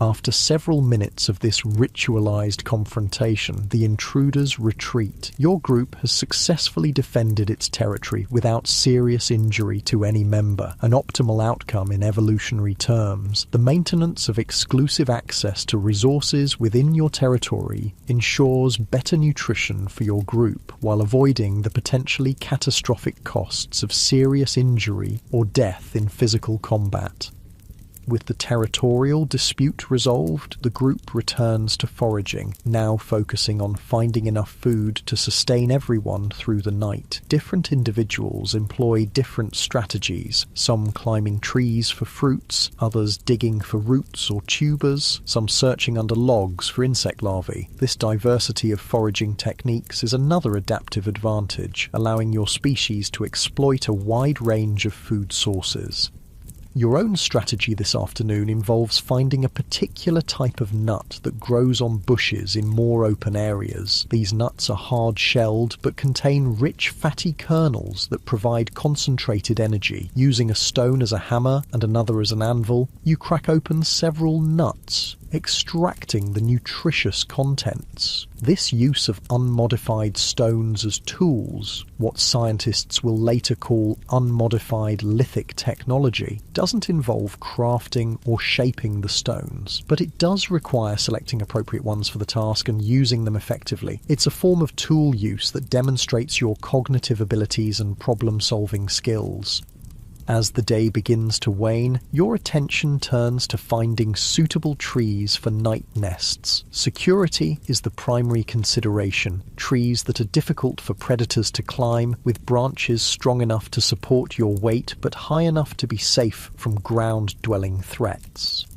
After several minutes of this ritualized confrontation, the intruders retreat. Your group has successfully defended its territory without serious injury to any member, an optimal outcome in evolutionary terms. The maintenance of exclusive access to resources within your territory ensures better nutrition for your group while avoiding the potentially catastrophic costs of serious injury or death in physical combat. With the territorial dispute resolved, the group returns to foraging, now focusing on finding enough food to sustain everyone through the night. Different individuals employ different strategies, some climbing trees for fruits, others digging for roots or tubers, some searching under logs for insect larvae. This diversity of foraging techniques is another adaptive advantage, allowing your species to exploit a wide range of food sources. Your own strategy this afternoon involves finding a particular type of nut that grows on bushes in more open areas. These nuts are hard-shelled but contain rich fatty kernels that provide concentrated energy. Using a stone as a hammer and another as an anvil, you crack open several nuts, extracting the nutritious contents. This use of unmodified stones as tools, what scientists will later call unmodified lithic technology, doesn't involve crafting or shaping the stones, but it does require selecting appropriate ones for the task and using them effectively. It's a form of tool use that demonstrates your cognitive abilities and problem-solving skills. As the day begins to wane, your attention turns to finding suitable trees for night nests. Security is the primary consideration. Trees that are difficult for predators to climb, with branches strong enough to support your weight but high enough to be safe from ground-dwelling threats.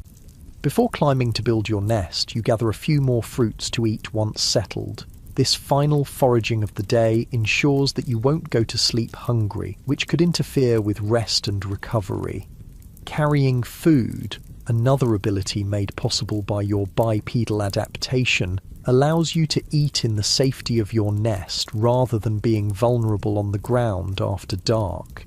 Before climbing to build your nest, you gather a few more fruits to eat once settled. This final foraging of the day ensures that you won't go to sleep hungry, which could interfere with rest and recovery. Carrying food, another ability made possible by your bipedal adaptation, allows you to eat in the safety of your nest rather than being vulnerable on the ground after dark.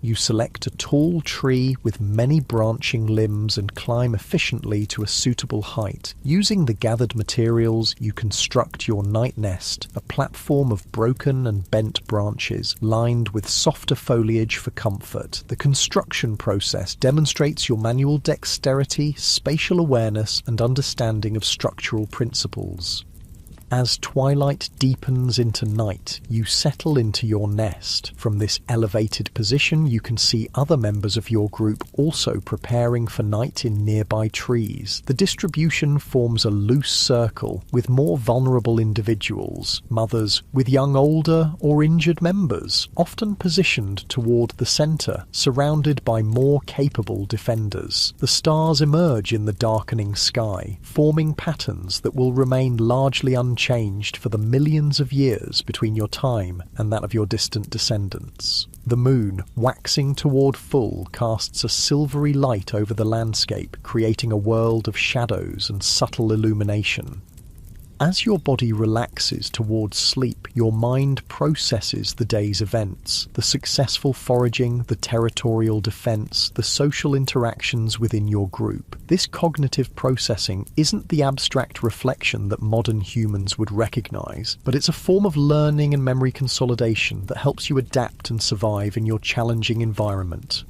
You select a tall tree with many branching limbs and climb efficiently to a suitable height. Using the gathered materials, you construct your night nest, a platform of broken and bent branches, lined with softer foliage for comfort. The construction process demonstrates your manual dexterity, spatial awareness, and understanding of structural principles. As twilight deepens into night, you settle into your nest. From this elevated position, you can see other members of your group also preparing for night in nearby trees. The distribution forms a loose circle, with more vulnerable individuals, mothers with young older or injured members, often positioned toward the center, surrounded by more capable defenders. The stars emerge in the darkening sky, forming patterns that will remain largely unchanged for the millions of years between your time and that of your distant descendants. The moon, waxing toward full, casts a silvery light over the landscape, creating a world of shadows and subtle illumination. As your body relaxes towards sleep, your mind processes the day's events, the successful foraging, the territorial defense, the social interactions within your group. This cognitive processing isn't the abstract reflection that modern humans would recognize, but it's a form of learning and memory consolidation that helps you adapt and survive in your challenging environment.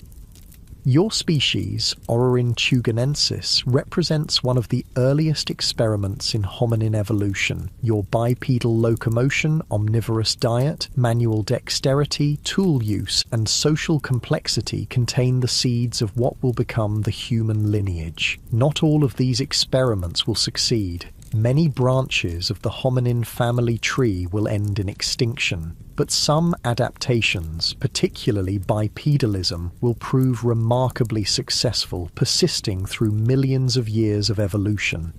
Your species, Ororinthuganensis, represents one of the earliest experiments in hominin evolution. Your bipedal locomotion, omnivorous diet, manual dexterity, tool use, and social complexity contain the seeds of what will become the human lineage. Not all of these experiments will succeed. Many branches of the hominin family tree will end in extinction, but some adaptations, particularly bipedalism, will prove remarkably successful, persisting through millions of years of evolution.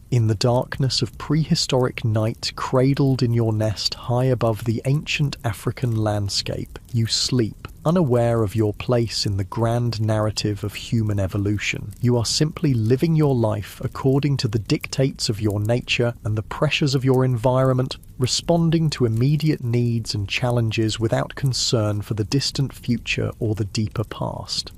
In the darkness of prehistoric night, cradled in your nest high above the ancient African landscape, you sleep, unaware of your place in the grand narrative of human evolution. You are simply living your life according to the dictates of your nature and the pressures of your environment, responding to immediate needs and challenges without concern for the distant future or the deeper past.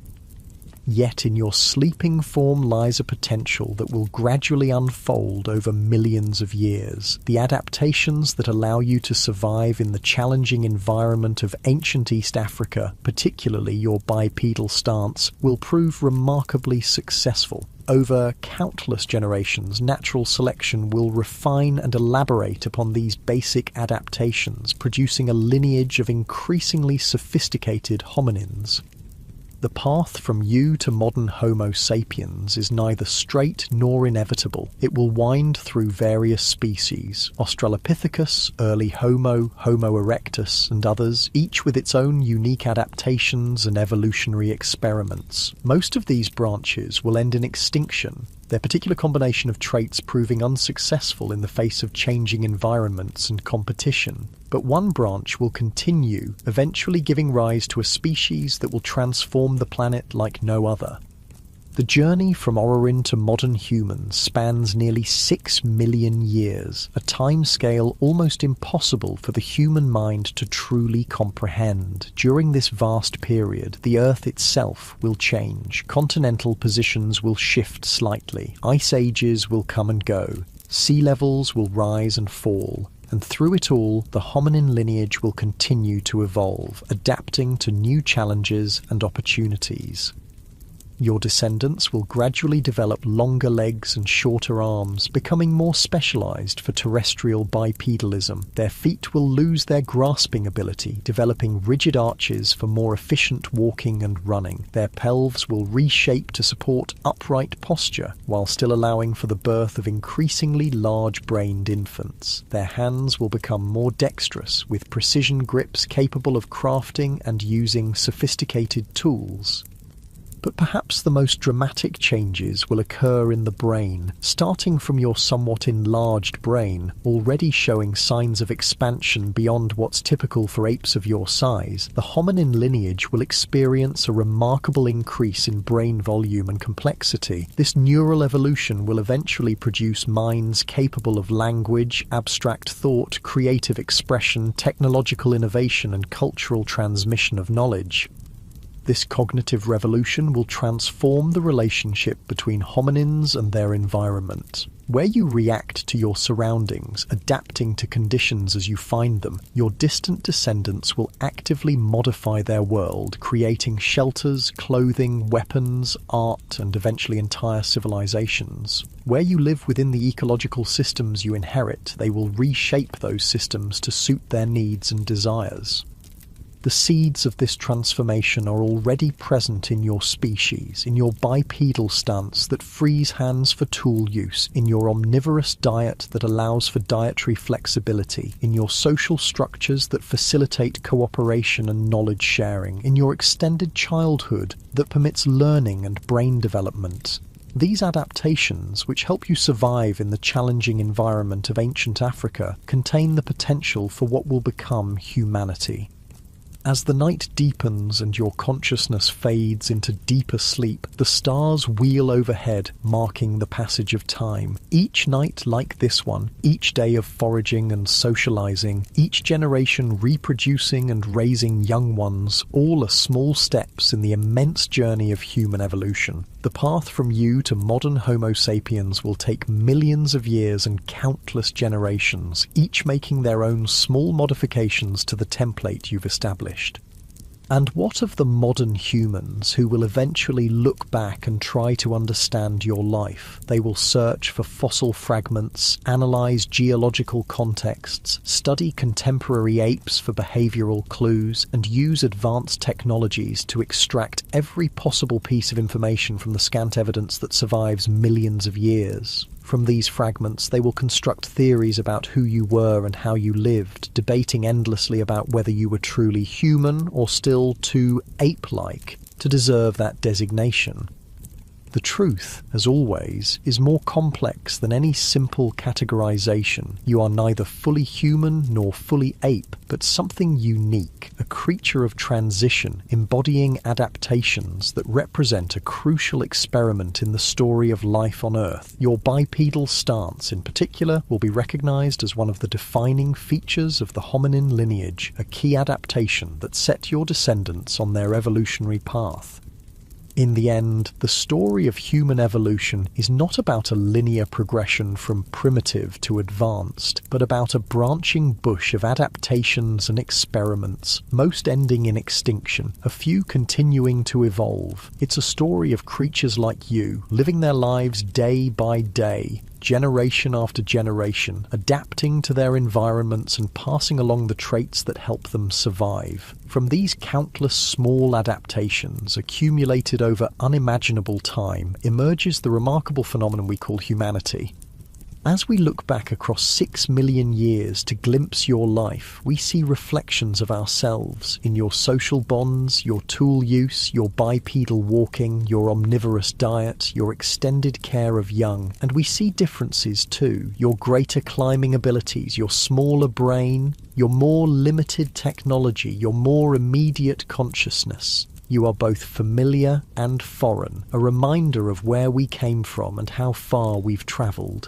Yet in your sleeping form lies a potential that will gradually unfold over millions of years. The adaptations that allow you to survive in the challenging environment of ancient East Africa, particularly your bipedal stance, will prove remarkably successful. Over countless generations, natural selection will refine and elaborate upon these basic adaptations, producing a lineage of increasingly sophisticated hominins. The path from you to modern Homo sapiens is neither straight nor inevitable. It will wind through various species, Australopithecus, early Homo, Homo erectus, and others, each with its own unique adaptations and evolutionary experiments. Most of these branches will end in extinction, their particular combination of traits proving unsuccessful in the face of changing environments and competition. But one branch will continue, eventually giving rise to a species that will transform the planet like no other. The journey from Orrorin to modern humans spans nearly 6 million years, a timescale almost impossible for the human mind to truly comprehend. During this vast period, the Earth itself will change, continental positions will shift slightly, ice ages will come and go, sea levels will rise and fall, and through it all, the hominin lineage will continue to evolve, adapting to new challenges and opportunities. Your descendants will gradually develop longer legs and shorter arms, becoming more specialized for terrestrial bipedalism. Their feet will lose their grasping ability, developing rigid arches for more efficient walking and running. Their pelves will reshape to support upright posture, while still allowing for the birth of increasingly large-brained infants. Their hands will become more dexterous, with precision grips capable of crafting and using sophisticated tools. But perhaps the most dramatic changes will occur in the brain, starting from your somewhat enlarged brain, already showing signs of expansion beyond what's typical for apes of your size. The hominin lineage will experience a remarkable increase in brain volume and complexity. This neural evolution will eventually produce minds capable of language, abstract thought, creative expression, technological innovation, and cultural transmission of knowledge. This cognitive revolution will transform the relationship between hominins and their environment. Where you react to your surroundings, adapting to conditions as you find them, your distant descendants will actively modify their world, creating shelters, clothing, weapons, art, and eventually entire civilizations. Where you live within the ecological systems you inherit, they will reshape those systems to suit their needs and desires. The seeds of this transformation are already present in your species, in your bipedal stance that frees hands for tool use, in your omnivorous diet that allows for dietary flexibility, in your social structures that facilitate cooperation and knowledge sharing, in your extended childhood that permits learning and brain development. These adaptations, which help you survive in the challenging environment of ancient Africa, contain the potential for what will become humanity. As the night deepens and your consciousness fades into deeper sleep, the stars wheel overhead, marking the passage of time. Each night like this one, each day of foraging and socializing, each generation reproducing and raising young ones, all are small steps in the immense journey of human evolution. The path from you to modern Homo sapiens will take millions of years and countless generations, each making their own small modifications to the template you've established. And what of the modern humans who will eventually look back and try to understand your life? They will search for fossil fragments, analyze geological contexts, study contemporary apes for behavioral clues, and use advanced technologies to extract every possible piece of information from the scant evidence that survives millions of years. From these fragments, they will construct theories about who you were and how you lived, debating endlessly about whether you were truly human or still too ape-like to deserve that designation. The truth, as always, is more complex than any simple categorization. You are neither fully human nor fully ape, but something unique, a creature of transition, embodying adaptations that represent a crucial experiment in the story of life on Earth. Your bipedal stance, in particular, will be recognized as one of the defining features of the hominin lineage, a key adaptation that set your descendants on their evolutionary path. In the end, the story of human evolution is not about a linear progression from primitive to advanced, but about a branching bush of adaptations and experiments, most ending in extinction, a few continuing to evolve. It's a story of creatures like you, living their lives day by day, generation after generation, adapting to their environments and passing along the traits that help them survive. From these countless small adaptations, accumulated over unimaginable time, emerges the remarkable phenomenon we call humanity. As we look back across 6 million years to glimpse your life, we see reflections of ourselves in your social bonds, your tool use, your bipedal walking, your omnivorous diet, your extended care of young. And we see differences too, your greater climbing abilities, your smaller brain, your more limited technology, your more immediate consciousness. You are both familiar and foreign, a reminder of where we came from and how far we've travelled.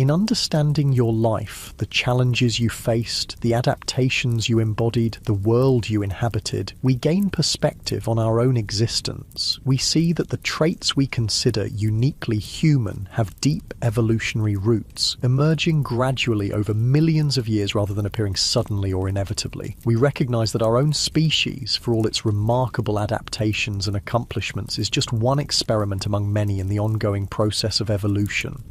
In understanding your life, the challenges you faced, the adaptations you embodied, the world you inhabited, we gain perspective on our own existence. We see that the traits we consider uniquely human have deep evolutionary roots, emerging gradually over millions of years rather than appearing suddenly or inevitably. We recognize that our own species, for all its remarkable adaptations and accomplishments, is just one experiment among many in the ongoing process of evolution.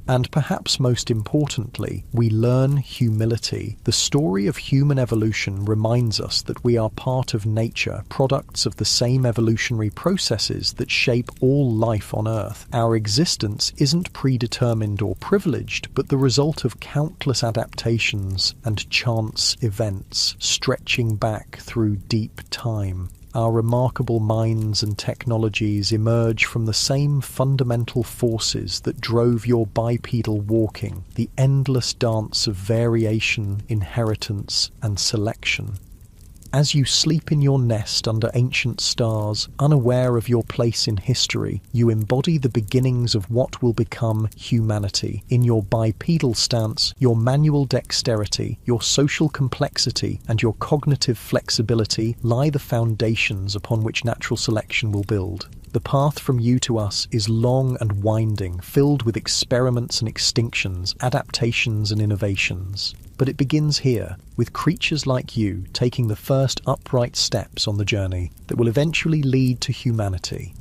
And perhaps most importantly, we learn humility. The story of human evolution reminds us that we are part of nature, products of the same evolutionary processes that shape all life on Earth. Our existence isn't predetermined or privileged, but the result of countless adaptations and chance events stretching back through deep time. Our remarkable minds and technologies emerge from the same fundamental forces that drove your bipedal walking, the endless dance of variation, inheritance, and selection. As you sleep in your nest under ancient stars, unaware of your place in history, you embody the beginnings of what will become humanity. In your bipedal stance, your manual dexterity, your social complexity, and your cognitive flexibility lie the foundations upon which natural selection will build. The path from you to us is long and winding, filled with experiments and extinctions, adaptations and innovations. But it begins here, with creatures like you taking the first upright steps on the journey that will eventually lead to humanity.